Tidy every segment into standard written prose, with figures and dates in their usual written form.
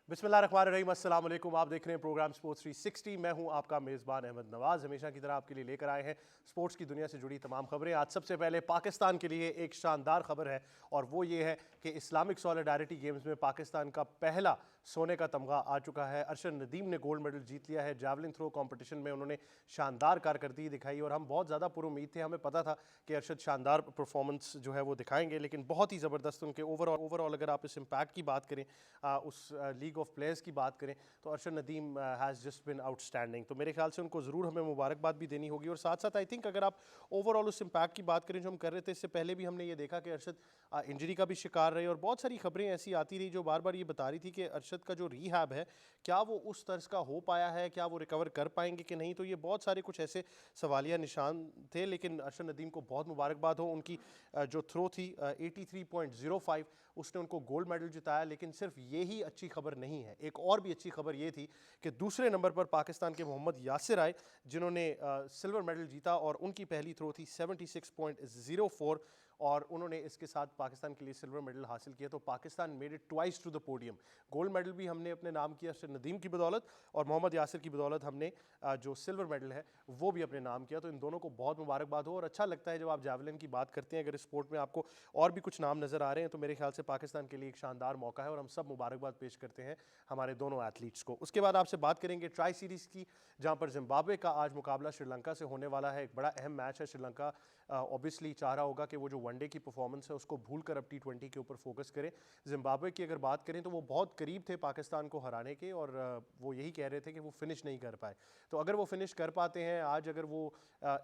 बिस्मिल्लाहिर्रहमानिर्रहीम, अस्सलाम वालेकुम। आप देख रहे हैं प्रोग्राम स्पोर्ट्स 360। मैं हूं आपका मेज़बान अहमद नवाज़। हमेशा की तरह आपके लिए लेकर आए हैं स्पोर्ट्स की दुनिया से जुड़ी तमाम खबरें। आज सबसे पहले पाकिस्तान के लिए एक शानदार खबर है और वो ये है कि इस्लामिक सॉलिडारिटी गेम्स में पाकिस्तान का पहला सोने का तमगा आ चुका है। अरशद नदीम ने गोल्ड मेडल जीत लिया है। जैवलिन थ्रो कॉम्पिटिशन में उन्होंने शानदार कारकर्दगी दिखाई और हम बहुत ज़्यादा पुरुम्मीद थे। हमें पता था कि अरशद शानदार परफॉर्मेंस जो है वो दिखाएंगे, लेकिन बहुत ही ज़बरदस्त उनके ओवरऑल अगर आप इस इम्पैक्ट की बात करें, उस लीग ऑफ प्लेयर्स की बात करें, तो Arshad Nadeem has just been outstanding. तो मेरे ख्याल से उनको ज़रूर हमें मुबारकबाद भी देनी होगी। और साथ साथ आई थिंक अगर आप ओवरऑल उस इम्पैक्ट की बात करें जो हम कर रहे थे, इससे पहले भी हमने ये देखा कि अरशद इंजरी का भी शिकार रहे और बहुत सारी खबरें ऐसी आती रही जो बार बार ये बता रही थी कि अरशद का जो रीहैब है क्या वो उस तर्ज का हो पाया है, क्या वो रिकवर कर पाएंगे कि नहीं। तो ये बहुत सारे कुछ ऐसे सवालिया निशान थे, लेकिन अरशद नदीम को बहुत मुबारकबाद हो। उनकी जो थ्रो थी 83.05, उसने उनको गोल्ड मेडल जिताया। लेकिन सिर्फ यही अच्छी खबर नहीं है, एक और भी अच्छी खबर ये थी कि दूसरे नंबर पर पाकिस्तान के मोहम्मद यासिर आए, जिन्होंने सिल्वर मेडल जीता और उनकी पहली थ्रो थी 76.04 और उन्होंने इसके साथ पाकिस्तान के लिए सिल्वर मेडल हासिल किया। तो Pakistan made it twice to the podium. Gold medal भी हमने अपने नाम किया अरशद नदीम की बदौलत, और मोहम्मद यासिर की बदौलत हमने जो सिल्वर मेडल है वो भी अपने नाम किया। तो इन दोनों को बहुत मुबारकबाद हो। और अच्छा लगता है जब आप जैवलिन की बात करते हैं, अगर इस स्पोर्ट में आपको और भी कुछ नाम नज़र आ रहे हैं तो मेरे ख्याल से पाकिस्तान के लिए एक शानदार मौका है और हम सब मुबारकबाद पेश करते हैं हमारे दोनों एथलीट्स को। उसके बाद आपसे बात करेंगे ट्राई सीरीज़ की, जहाँ पर जिम्बाब्वे का आज मुकाबला श्रीलंका से होने वाला है। एक बड़ा अहम मैच है। श्रीलंका ऑब्वियसली चाह रहा होगा कि वो जो वनडे की परफॉर्मेंस है उसको भूल कर अब T20 के ऊपर फोकस करें। जिम्बाब्वे की अगर बात करें तो वो बहुत करीब थे पाकिस्तान को हराने के और वो यही कह रहे थे कि वो फिनिश नहीं कर पाए। तो अगर वो फिनिश कर पाते हैं आज, अगर वो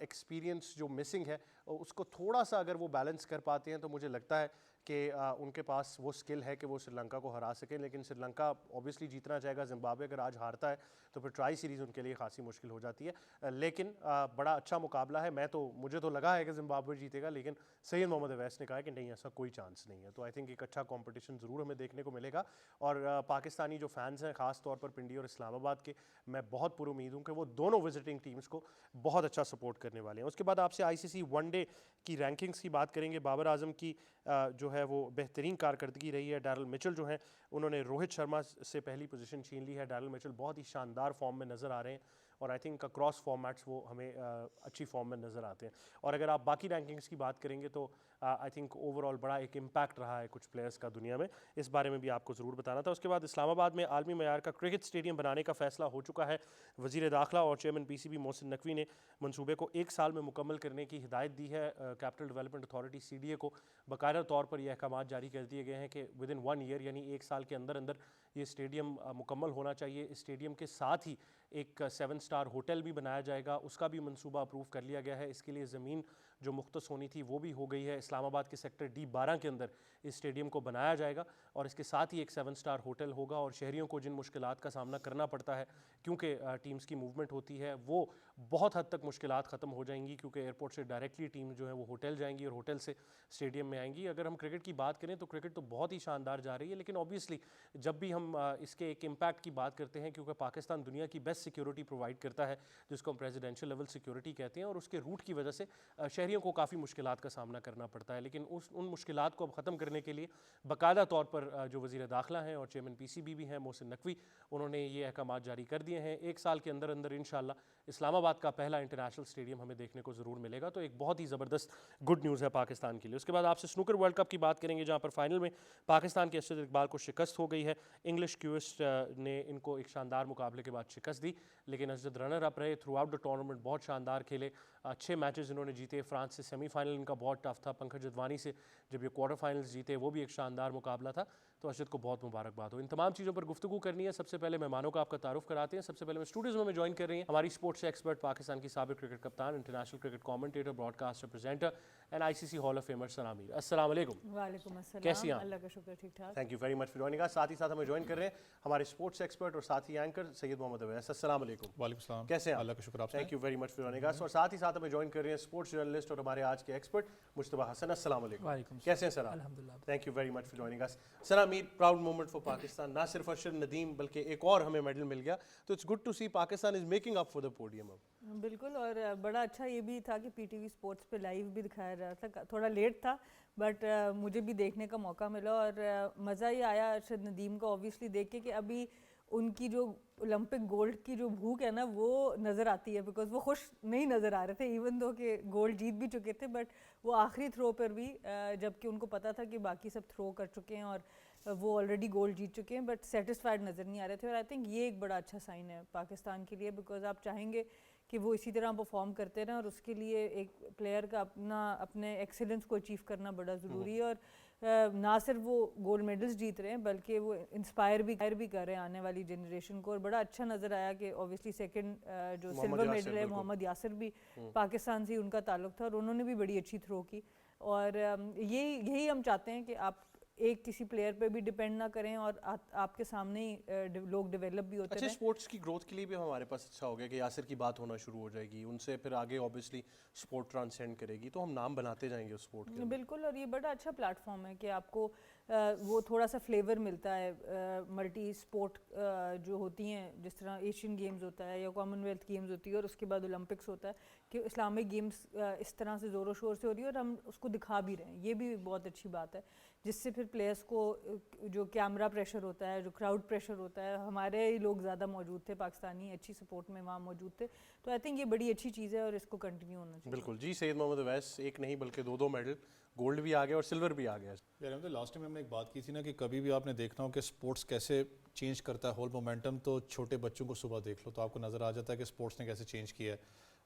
एक्सपीरियंस जो मिसिंग है उसको थोड़ा सा अगर वो बैलेंस कर पाते हैं, तो मुझे लगता है कि उनके पास वो स्किल है कि वो श्रीलंका को हरा सकें। लेकिन श्रीलंका ऑब्वियसली जीतना चाहेगा। जिम्बाब्वे अगर आज हारता है तो फिर ट्राई सीरीज़ उनके लिए खासी मुश्किल हो जाती है। लेकिन बड़ा अच्छा मुकाबला है। मुझे तो लगा है कि जिम्बाब्वे जीतेगा, लेकिन सैयद मोहम्मद अवैस ने कहा है कि नहीं, ऐसा कोई चांस नहीं है। तो आई थिंक एक अच्छा कॉम्पिटिशन ज़रूर हमें देखने को मिलेगा। और पाकिस्तानी जो फैंस हैं ख़ास तौर पर पिंडी और इस्लामाबाद के, मैं बहुत पुरुमीद हूँ कि वो दोनों विजिटिंग टीम्स को बहुत अच्छा सपोर्ट करने वाले हैं। उसके बाद आपसे ICC वनडे की रैंकिंग्स की बात करेंगे। बाबर आजम की जो है वो बेहतरीन कारकर्दगी रही है। डैरल मिचेल जो हैं उन्होंने रोहित शर्मा से पहली पोजीशन छीन ली है। डैरल मिचेल बहुत ही शानदार फॉर्म में नज़र आ रहे हैं और आई थिंक अक्रॉस फॉर्मेट्स वो हमें अच्छी फॉर्म में नज़र आते हैं। और अगर आप बाकी रैंकिंग्स की बात करेंगे तो आई थिंक ओवरऑल बड़ा एक इम्पैक्ट रहा है कुछ प्लेयर्स का दुनिया में, इस बारे में भी आपको ज़रूर बताना था। उसके बाद इस्लामाबाद में आलमी मयार का क्रिकेट स्टेडियम बनाने का फैसला हो चुका है। वज़ीर दाखिला और चेयरमैन PCB मोहसिन नकवी ने मनसूबे को 1 साल में मुकम्मल करने की हिदायत दी है। कैपिटल डेवलपमेंट अथॉरिटी CDA को बाकायदा तौर पर यह अहकाम जारी कर दिए गए हैं कि विदिन 1 ईयर यानी 1 साल के अंदर अंदर ये स्टेडियम मुकम्मल होना चाहिए। इस स्टेडियम के साथ ही एक 7 स्टार होटल भी बनाया जाएगा, उसका भी मंसूबा अप्रूव कर लिया गया है। इसके लिए ज़मीन जो मुख्तस होनी थी वो भी हो गई है। इस्लामाबाद के सेक्टर D12 के अंदर इस स्टेडियम को बनाया जाएगा और इसके साथ ही एक 7 स्टार होटल होगा। और शहरियों को जिन मुश्किलात का सामना करना पड़ता है क्योंकि टीम्स की मूवमेंट होती है, वो बहुत हद तक मुश्किलात ख़त्म हो जाएंगी, क्योंकि एयरपोर्ट से डायरेक्टली टीम जो है वो होटल जाएंगी और होटल से स्टेडियम में आएंगी। अगर हम क्रिकेट की बात करें तो क्रिकेट तो बहुत ही शानदार जा रही है, लेकिन ऑब्वियसली जब भी हम इसके एक इम्पैक्ट की बात करते हैं, क्योंकि पाकिस्तान दुनिया की बेस्ट सिक्योरिटी प्रोवाइड करता है जिसको हम प्रेसिडेंशियल लेवल सिक्योरिटी कहते हैं, और उसके रूट की वजह से शहरियों को काफ़ी मुश्किलात का सामना करना पड़ता है। लेकिन उन मुश्किलात को अब ख़त्म करने के लिए बाकायदा तौर पर जो वज़ीर दाखिला हैं और चेयरमैन PCB भी हैं मोहसिन नकवी, उन्होंने ये अहकाम जारी कर दिए हैं। 1 साल के अंदर अंदर इंशाल्लाह इस्लामाबाद का पहला इंटरनेशनल स्टेडियम हमें देखने को ज़रूर मिलेगा। तो एक बहुत ही ज़बरदस्त गुड न्यूज़ है पाकिस्तान के लिए। उसके बाद आपसे स्नूकर वर्ल्ड कप की बात करेंगे, जहाँ पर फाइनल में पाकिस्तान के अरशद इकबाल को शिकस्त हो गई है। इंग्लिश क्यूस्ट ने इनको एक शानदार मुकाबले के बाद शिकस्त दी, लेकिन अरशद रनर अप रहे। थ्रू आउट द टूर्नामेंट बहुत शानदार खेले, अच्छे मैचेस इन्होंने जीते। फ्रांस से सेमीफाइनल इनका बहुत टफ था, पंकज अदवानी से जब ये क्वार्टर फाइनल्स जीते वो भी एक शानदार मुकाबला था। तो अरशद को बहुत मुबारकबाद हो। इन तमाम चीज़ों पर गुफ्तगू करनी है। सबसे पहले मेहमानों का आपका तारुफ कराते हैं। सबसे पहले मैं स्टूडियोज़ में ज्वाइन कर रही हैं हमारी स्पोर्ट्स एक्सपर्ट, पाकिस्तान की साबिक क्रिकेट कप्तान, international cricket commentator, broadcaster, presenter and ICC hall of famer Sana Mir. अस्सलाम वालेकुम। वालेकुम अस्सलाम। कैसी हैं? अल्लाह का शुक्र, ठीक ठाक। Thank you very much for joining us. साथ ही साथ हमें ज्वाइन कर रहे हैं हमारे स्पोर्ट्स एक्सपर्ट और साथ ही एंकर सैयद मोहम्मद अवैस। अस्सलाम वालेकुम। वालेकुम सलाम। कैसे हैं? अल्लाह का शुक्र। Thank you very much for joining us. और साथ ही साथ हमें ज्वाइन कर रहे हैं स्पोर्ट्स जर्नलिस्ट और हमारे आज के एक्सपर्ट मुश्तबा हसन। अस्सलाम वालेकुम। वालेकुम कैसे हैं सर आप? अल्हम्दुलिल्लाह। Thank you very much for joining us. Sir Aamir, proud moment for Pakistan. ना सिर्फ अरशद नदीम बल्कि एक और हमें मेडल मिल गया, तो it's good to see Pakistan is making up for the podium. बिल्कुल, और बड़ा अच्छा ये भी था कि पीटीवी स्पोर्ट्स पे लाइव भी दिखाया जा रहा था. थोड़ा लेट था बट मुझे भी देखने का मौका मिला और मज़ा ही आया अरशद नदीम को ऑब्वियसली देख के कि अभी उनकी जो ओलंपिक गोल्ड की जो भूख है ना वो नज़र आती है, बिकॉज वो खुश नहीं नज़र आ रहे थे इवन दो कि गोल्ड जीत भी चुके थे, बट वो आखिरी थ्रो पर भी जबकि उनको पता था कि बाकी सब थ्रो कर चुके हैं और वो ऑलरेडी गोल्ड जीत चुके हैं, बट सेटिस्फाइड नज़र नहीं आ रहे थे. और आई थिंक ये एक बड़ा अच्छा साइन है पाकिस्तान के लिए, बिकॉज आप चाहेंगे कि वो इसी तरह परफॉर्म करते रहें और उसके लिए एक प्लेयर का अपने एक्सीलेंस को अचीव करना बड़ा ज़रूरी है. और ना सिर्फ वो गोल्ड मेडल्स जीत रहे हैं बल्कि वो इंस्पायर भी कर रहे हैं आने वाली जनरेशन को. और बड़ा अच्छा नज़र आया कि ऑब्वियसली सेकंड जो सिल्वर मेडल है मोहम्मद यासिर भी पाकिस्तान से उनका ताल्लुक था और उन्होंने भी बड़ी अच्छी थ्रो की. और यही हम चाहते हैं कि आप एक किसी प्लेयर पे भी डिपेंड ना करें और आपके सामने ही लोग डेवलप भी होते हैं. अच्छा, स्पोर्ट्स की ग्रोथ के लिए भी हमारे पास अच्छा हो गया कि यासिर की बात होना शुरू हो जाएगी, उनसे फिर आगे ऑब्वियसली स्पोर्ट ट्रांसेंड करेगी, तो हम नाम बनाते जाएंगे उस स्पोर्ट के. बिल्कुल, और ये बड़ा अच्छा प्लेटफॉर्म है कि आपको वो थोड़ा सा फ्लेवर मिलता है मल्टी स्पोर्ट जो होती हैं, जिस तरह एशियन गेम्स होता है या कॉमनवेल्थ गेम्स होती है और उसके बाद ओलंपिक्स होता है, कि इस्लामिक गेम्स इस तरह से ज़ोरों शोर से हो रही है और हम उसको दिखा भी रहे हैं. ये भी बहुत अच्छी बात है, जिससे फिर प्लेयर्स को जो कैमरा प्रेशर होता है, जो क्राउड प्रेशर होता है, हमारे ही लोग ज़्यादा मौजूद थे, पाकिस्तानी अच्छी सपोर्ट में वहाँ मौजूद थे, तो आई थिंक ये बड़ी अच्छी चीज़ है और इसको कंटिन्यू होना चाहिए. बिल्कुल जी. सैयद मोहम्मद अवैस, एक नहीं बल्कि दो मेडल, गोल्ड भी आ गया और सिल्वर भी आ गया. यार लास्ट टाइम हमने एक बात की थी ना कि कभी भी आपने देखना हो कि स्पोर्ट्स कैसे चेंज करता है होल मोमेंटम, तो छोटे बच्चों को सुबह देख लो तो आपको नज़र आ जाता है कि स्पोर्ट्स ने कैसे चेंज किया है.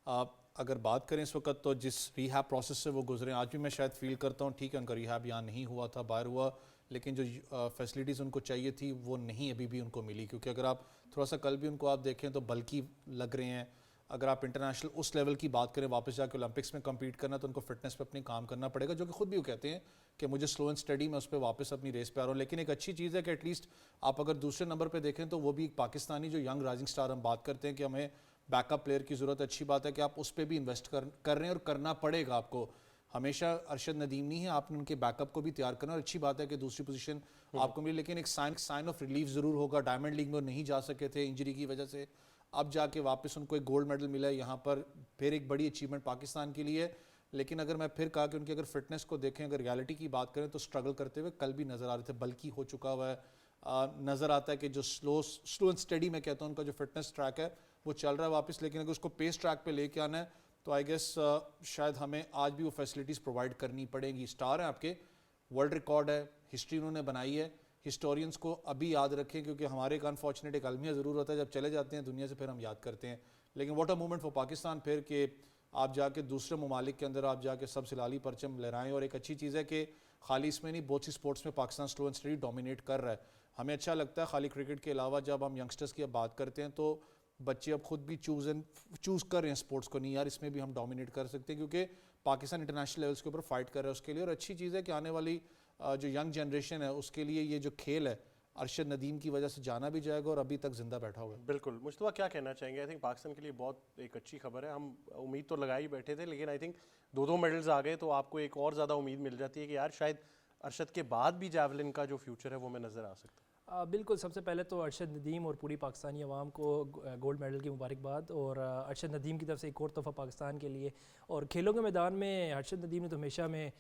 आप अगर बात करें इस वक्त तो जिस रिहैब प्रोसेस से वो गुजरे, आज भी मैं शायद फील करता हूँ ठीक है उनका रिहैब यहाँ नहीं हुआ था, बाहर हुआ, लेकिन जो फैसिलिटीज़ उनको चाहिए थी वो नहीं अभी भी उनको मिली. क्योंकि अगर आप थोड़ा सा कल भी उनको आप देखें तो बल्कि लग रहे हैं. अगर आप इंटरनेशनल उस लेवल की बात करें, वापस जाके ओलंपिक्स में कम्पीट करना, तो उनको फिटनेस पे अपनी काम करना पड़ेगा, जो कि खुद भी वो कहते हैं कि मुझे स्लो एंड स्टडी में उस पर वापस अपनी रेस पे आ रहा हूँ. लेकिन एक अच्छी चीज़ है कि एटलीस्ट आप अगर दूसरे नंबर पे देखें तो वो भी एक पाकिस्तानी जो यंग राइजिंग स्टार हम बात करते हैं कि हमें बैकअप प्लेयर की ज़रूरत. अच्छी बात है कि आप उस पर भी इन्वेस्ट कर रहे हैं और करना पड़ेगा आपको. हमेशा अरशद नदीम नहीं है, आपने उनके बैकअप को भी तैयार करना. और अच्छी बात है कि दूसरी पोजीशन आपको मिली, लेकिन एक साइन ऑफ रिलीफ ज़रूर होगा. डायमंड लीग में वो नहीं जा सके थे इंजरी की वजह से, अब जाके वापस उनको एक गोल्ड मेडल मिला है यहाँ पर, फिर एक बड़ी अचीवमेंट पाकिस्तान के लिए. लेकिन अगर मैं फिर कहा कि उनकी अगर फिटनेस को देखें, अगर रियलिटी की बात करें तो स्ट्रगल करते हुए कल भी नज़र आ रहे थे. बल्कि हो चुका हुआ है, नज़र आता है कि जो स्लो एंड स्टडी में कहता हूँ उनका जो फिटनेस ट्रैक है वो चल रहा है वापस. लेकिन अगर उसको पेस ट्रैक पे लेके आना है तो आई गेस शायद हमें आज भी वो फैसिलिटीज़ प्रोवाइड करनी पड़ेंगी. स्टार है आपके, वर्ल्ड रिकॉर्ड है, हिस्ट्री उन्होंने बनाई है. हिस्टोरियंस को अभी याद रखें, क्योंकि हमारे एक अनफॉर्चुनेट एक अलमिया ज़रूर होता है, जब चले जाते हैं दुनिया से फिर हम याद करते हैं. लेकिन what a movement for Pakistan फिर कि आप जाके दूसरे ममालिक के अंदर आप जाके सब सिलाली परचम लहराएं. और एक अच्छी चीज़ है कि खाली इसमें नहीं, बहुत सी स्पोर्ट्स में Pakistan slow and study dominate कर रहा है. हमें अच्छा लगता है खाली क्रिकेट के अलावा जब हम यंगस्टर्स की अब बात करते हैं तो बच्चे अब खुद भी चूज़ कर रहे हैं स्पोर्ट्स को, नहीं यार इसमें भी हम डोमिनेट कर सकते हैं, क्योंकि पाकिस्तान इंटरनेशनल लेवल्स के ऊपर फाइट कर रहा है उसके लिए. और अच्छी चीज़ है कि आने वाली जो यंग जनरेशन है उसके लिए ये जो खेल है अरशद नदीम की वजह से जाना भी जाएगा और अभी तक जिंदा बैठा हुआ है. बिल्कुल. मुस्तफा, क्या कहना चाहेंगे? आई थिंक पाकिस्तान के लिए बहुत एक अच्छी खबर है. हम उम्मीद तो लगा ही बैठे थे, लेकिन आई थिंक दो मेडल्स आ गए तो आपको एक और ज़्यादा उम्मीद मिल जाती है कि यार शायद अरशद के बाद भी जैवलिन का जो फ्यूचर है वो हमें नज़र आ सकता है. बिल्कुल. सबसे पहले तो अरशद नदीम और पूरी पाकिस्तानी अवाम को गोल्ड मेडल की मुबारकबाद. और अरशद नदीम की तरफ से एक और तोहफ़ा पाकिस्तान के लिए. और खेलों के मैदान में अरशद नदीम ने तो हमेशा में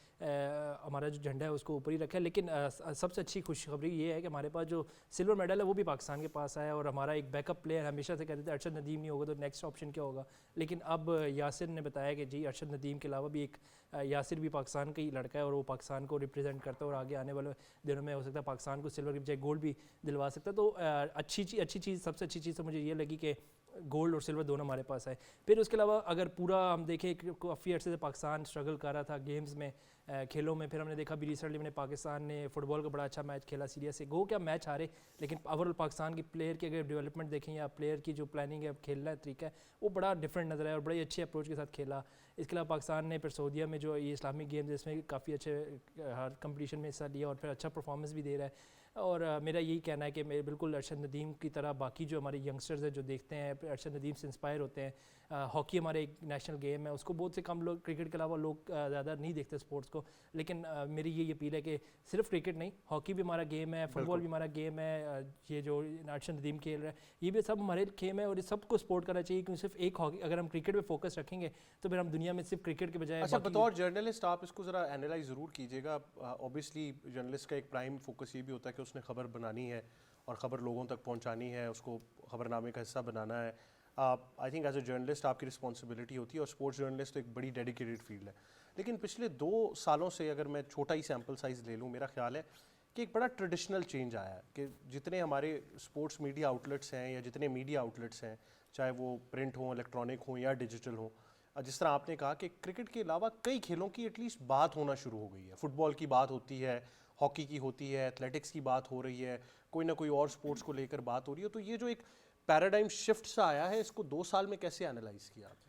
हमारा जो झंडा है उसको ऊपर ही रखा है. लेकिन सबसे अच्छी खुशखबरी ये है कि हमारे पास जो सिल्वर मेडल है वो भी पाकिस्तान के पास आया. और हमारा एक बैकअप प्लेयर हमेशा से कहते थे अरशद नदीम नहीं होगा तो नेक्स्ट ऑप्शन क्या होगा. लेकिन अब यासिर ने बताया कि जी अरशद नदीम के अलावा भी एक यासिर भी पाकिस्तान का ही लड़का है और वो पाकिस्तान को रिप्रेजेंट करता है और आगे आने वाले दिनों में हो सकता है पाकिस्तान को सिल्वर की बजाय गोल्ड भी दिलवा सकता है. तो अच्छी चीज़ सबसे अच्छी चीज़ तो मुझे ये लगी कि गोल्ड और सिल्वर दोनों हमारे पास है. फिर उसके अलावा अगर पूरा हम देखें, काफ़ी अर्से से पाकिस्तान स्ट्रगल कर रहा था गेम्स में, खेलों में. फिर हमने देखा भी रिसेंटली में पाकिस्तान ने फुटबॉल का बड़ा अच्छा मैच खेला सीरिया से. गो क्या मैच हारे, लेकिन ओवरऑल पाकिस्तान की प्लेयर की अगर डेवलपमेंट देखें या प्लेयर की जो प्लानिंग है, खेलना तरीका है, वो बड़ा डिफरेंट नज़र आया और बड़ी अच्छे अप्रोच के साथ खेला. इसके अलावा पाकिस्तान ने फिर सऊदीया में जो ये इस्लामिक गेम्स इसमें काफ़ी अच्छे हर कंपटीशन में हिस्सा लिया और फिर अच्छा परफॉर्मेंस भी दे रहा है. और मेरा यही कहना है कि मैं बिल्कुल अरशद नदीम की तरह बाकी जो हमारे यंगस्टर्स हैं जो देखते हैं अरशद नदीम से इंस्पायर होते हैं, ہاکی ہمارے ایک نیشنل گیم ہے, اس کو بہت سے کم لوگ, کرکٹ کے علاوہ لوگ زیادہ نہیں دیکھتے اسپورٹس کو, لیکن میری یہ اپیل ہے کہ صرف کرکٹ نہیں, ہاکی بھی ہمارا گیم ہے, فٹ بال بھی ہمارا گیم ہے, یہ جو ارشد ندیم کھیل رہا ہے یہ بھی سب ہمارے گیم ہے, اور یہ سب کو سپورٹ کرنا چاہیے, کیونکہ صرف ایک ہاکی, اگر ہم کرکٹ پہ فوکس رکھیں گے تو پھر ہم دنیا میں صرف کرکٹ کے بجائے. اچھا, بطور جرنلسٹ آپ اس کو ذرا اینالائز ضرور کیجیے گا. اوبیسلی جرنلسٹ کا ایک پرائم فوکس یہ بھی ہوتا ہے کہ اس نے خبر بنانی ہے اور خبر لوگوں تک پہنچانی ہے, اس کو خبر نامے کا حصہ بنانا ہے. I think as a journalist آپ کی رسپانسبلٹی ہوتی ہے, اور اسپورٹس جرنلسٹ ایک بڑی ڈیڈیکیٹڈ فیلڈ ہے. لیکن پچھلے 2 سالوں سے اگر میں چھوٹا ہی سیمپل سائز لے لوں, میرا خیال ہے کہ ایک بڑا ٹریڈیشنل چینج آیا ہے کہ جتنے ہمارے اسپورٹس میڈیا آؤٹلیٹس ہیں یا جتنے میڈیا آؤٹلیٹس ہیں, چاہے وہ پرنٹ ہوں, الیکٹرانک ہوں یا ڈیجیٹل ہوں, جس طرح آپ نے کہا کہ کرکٹ کے علاوہ کئی کھیلوں کی ایٹ لیسٹ بات ہونا شروع ہو گئی ہے. فٹ بال کی بات ہوتی ہے, ہاکی کی ہوتی ہے, ایتھلیٹکس کی بات ہو رہی ہے, کوئی نہ کوئی اور اسپورٹس کو لے کر بات ہو رہی ہے. تو یہ جو ایک پیراڈائم شفٹ سا آیا ہے, اس کو 2 سال میں کیسے انالائز کیا آپ نے؟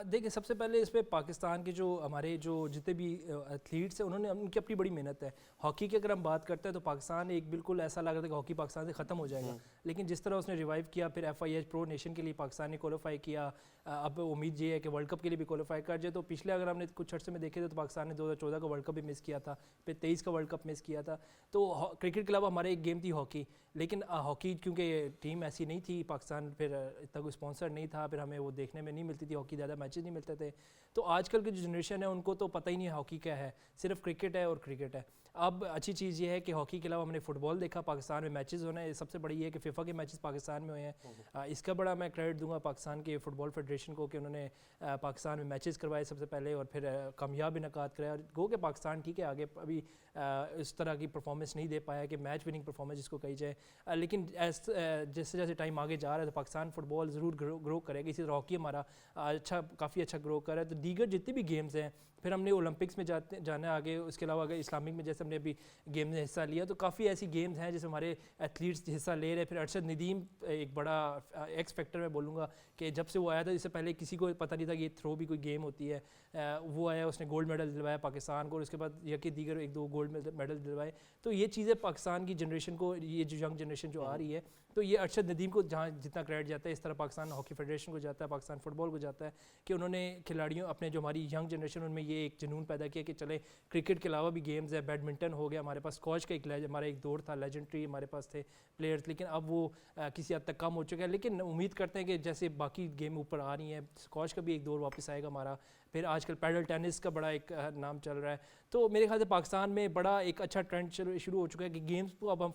دیکھیں, سب سے پہلے اس پہ پاکستان کے جو ہمارے جو جتنے بھی ایتھلیٹس ہیں انہوں نے, ان کی اپنی بڑی محنت ہے. ہاکی کی اگر ہم بات کرتے ہیں تو پاکستان ایک بالکل ایسا لگ رہا تھا کہ ہاکی پاکستان سے ختم ہو جائے گا, لیکن جس طرح اس نے ریوائیو کیا, پھر FIH پرو نیشن کے لیے پاکستان نے کوالیفائی کیا, اب امید یہ ہے کہ ورلڈ کپ کے لیے بھی کوالیفائی کر جائے. تو پچھلے اگر ہم نے کچھ عرصے میں دیکھے تھے تو پاکستان نے 2014 کا ورلڈ کپ بھی مس کیا تھا, پھر 23 کا ورلڈ کپ مس کیا تھا. تو کرکٹ کے علاوہ ہمارے ایک گیم تھی ہاکی, لیکن ہاکی کیونکہ ٹیم ایسی نہیں تھی, پاکستان پھر اتنا کوئی اسپانسر نہیں تھا, پھر ہمیں وہ دیکھنے میں نہیں ملتی تھی ہاکی, زیادہ میچز نہیں ملتے تھے. تو آج کل کی جو جنریشن ہے ان کو تو پتہ ہی نہیں ہاکی کیا ہے, صرف کرکٹ ہے اور کرکٹ ہے. اب اچھی چیز یہ ہے کہ ہاکی کے علاوہ ہم نے فٹ بال دیکھا, پاکستان میں میچز ہونا ہے. سب سے بڑی یہ ہے کہ فیفا کے میچز پاکستان میں ہوئے ہیں, اس کا بڑا میں کریڈٹ دوں گا پاکستان کے فٹ بال فیڈریشن کو کہ انہوں نے پاکستان میں میچز کروائے سب سے پہلے, اور پھر کامیاب انعقاد کرایا. اور گو کہ پاکستان ٹھیک ہے آگے ابھی اس طرح کی پرفارمنس نہیں دے پایا کہ میچ وننگ پرفارمنس جس کو کہی جائے, لیکن جیسے جیسے ٹائم آگے جا رہا ہے تو پاکستان فٹ بال ضرور گرو کرے گا. اسی طرح ہاکی ہمارا کافی اچھا گرو کر رہا ہے. تو دیگر جتنے بھی گیمز ہیں, پھر ہم نے اولمپکس میں جانا آگے, اس کے علاوہ اگر اسلامک میں جیسے ہم نے ابھی گیم میں حصہ لیا, تو کافی ایسی گیمز ہیں جس میں ہمارے ایتھلیٹس حصہ لے رہے ہیں. پھر ارشد ندیم ایک بڑا ایکس فیکٹر میں بولوں گا کہ جب سے وہ آیا تھا, اس سے پہلے کسی کو پتہ نہیں تھا کہ یہ تھرو بھی کوئی گیم ہوتی ہے. وہ آیا, اس نے گولڈ میڈل دلوایا پاکستان کو, اور اس کے بعد یہ کہ دیگر 1-2 گولڈ میڈل دلوائے. تو یہ چیزیں پاکستان کی جنریشن کو, یہ جو ینگ جنریشن جو آ رہی ہے, تو یہ ارشد ندیم کو جہاں جتنا کریڈٹ جاتا ہے, اس طرح پاکستان ہاکی فیڈریشن کو جاتا ہے, پاکستان فٹ بال کو جاتا ہے کہ انہوں نے کھلاڑیوں اپنے جو ہماری ینگ جنریشن ان میں یہ ایک جنون پیدا کیا کہ چلے کرکٹ کے علاوہ بھی گیمز ہے. بیڈمنٹن ہو گیا, ہمارے پاس اسکواش کا ہمارا ایک دور تھا, لیجنڈری ہمارے پاس تھے پلیئرز, لیکن اب وہ کسی حد تک کم ہو چکا ہے. لیکن امید کرتے ہیں کہ جیسے باقی گیم اوپر آ رہی ہیں, اسکواش کا بھی ایک دور واپس آئے گا ہمارا. پھر آج کل پیڈل ٹینس کا بڑا ایک نام چل رہا ہے. تو میرے خیال سے پاکستان میں بڑا ایک اچھا ٹرینڈ شروع ہو چکا ہے کہ گیمز کو اب ہم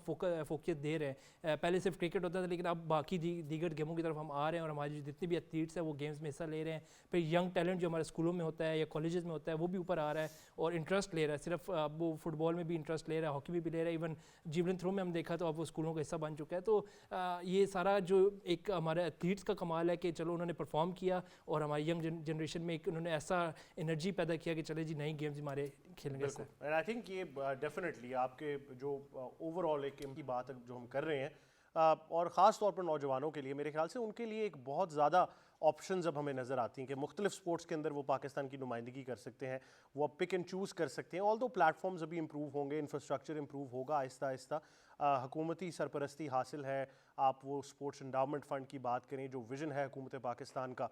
فوکس دے رہے ہیں. پہلے صرف کرکٹ ہوتا تھا, لیکن اب باقی دیگر گیموں کی طرف ہم آ رہے ہیں, اور ہمارے جتنے بھی ایتھلیٹس ہیں وہ گیمز میں حصہ لے رہے ہیں. پھر ینگ ٹیلنٹ جو ہمارے اسکولوں میں ہوتا ہے یا کالجز میں ہوتا ہے وہ بھی اوپر آ رہا ہے اور انٹرسٹ لے رہا ہے. صرف اب وہ فٹ بال میں بھی انٹرسٹ لے رہا ہے, ہاکی میں بھی لے رہا ہے, ایون جیولن تھرو میں ہم دیکھا تو اب وہ اسکولوں کا حصہ بن چکا ہے. تو یہ سارا جو ایک ہمارے ایتھلیٹس کا کمال ہے کہ چلو انہوں نے پرفارم کیا, اور ہماری ینگ جنریشن میں ایک انہوں نے ایسا انرجی پیدا کیا کہ چلے جی نئی گیمز ہمارے کھیلیں گے. اینڈ آئی تھنک یہ ڈیفینیٹلی آپ کے جو اوور آل ایک کی بات جو ہم کر رہے ہیں, اور خاص طور پر نوجوانوں کے لیے, میرے خیال سے ان کے لیے ایک بہت زیادہ آپشنز اب ہمیں نظر آتی ہیں کہ مختلف سپورٹس کے اندر وہ پاکستان کی نمائندگی کر سکتے ہیں, وہ اب پک اینڈ چوز کر سکتے ہیں. آلدو پلیٹ فارمز ابھی امپروو ہوں گے, انفراسٹرکچر امپروو ہوگا آہستہ آہستہ, حکومتی سرپرستی حاصل ہے. آپ وہ اسپورٹس انڈاؤمنٹ فنڈ کی بات کریں, جو ویژن ہے حکومت پاکستان کا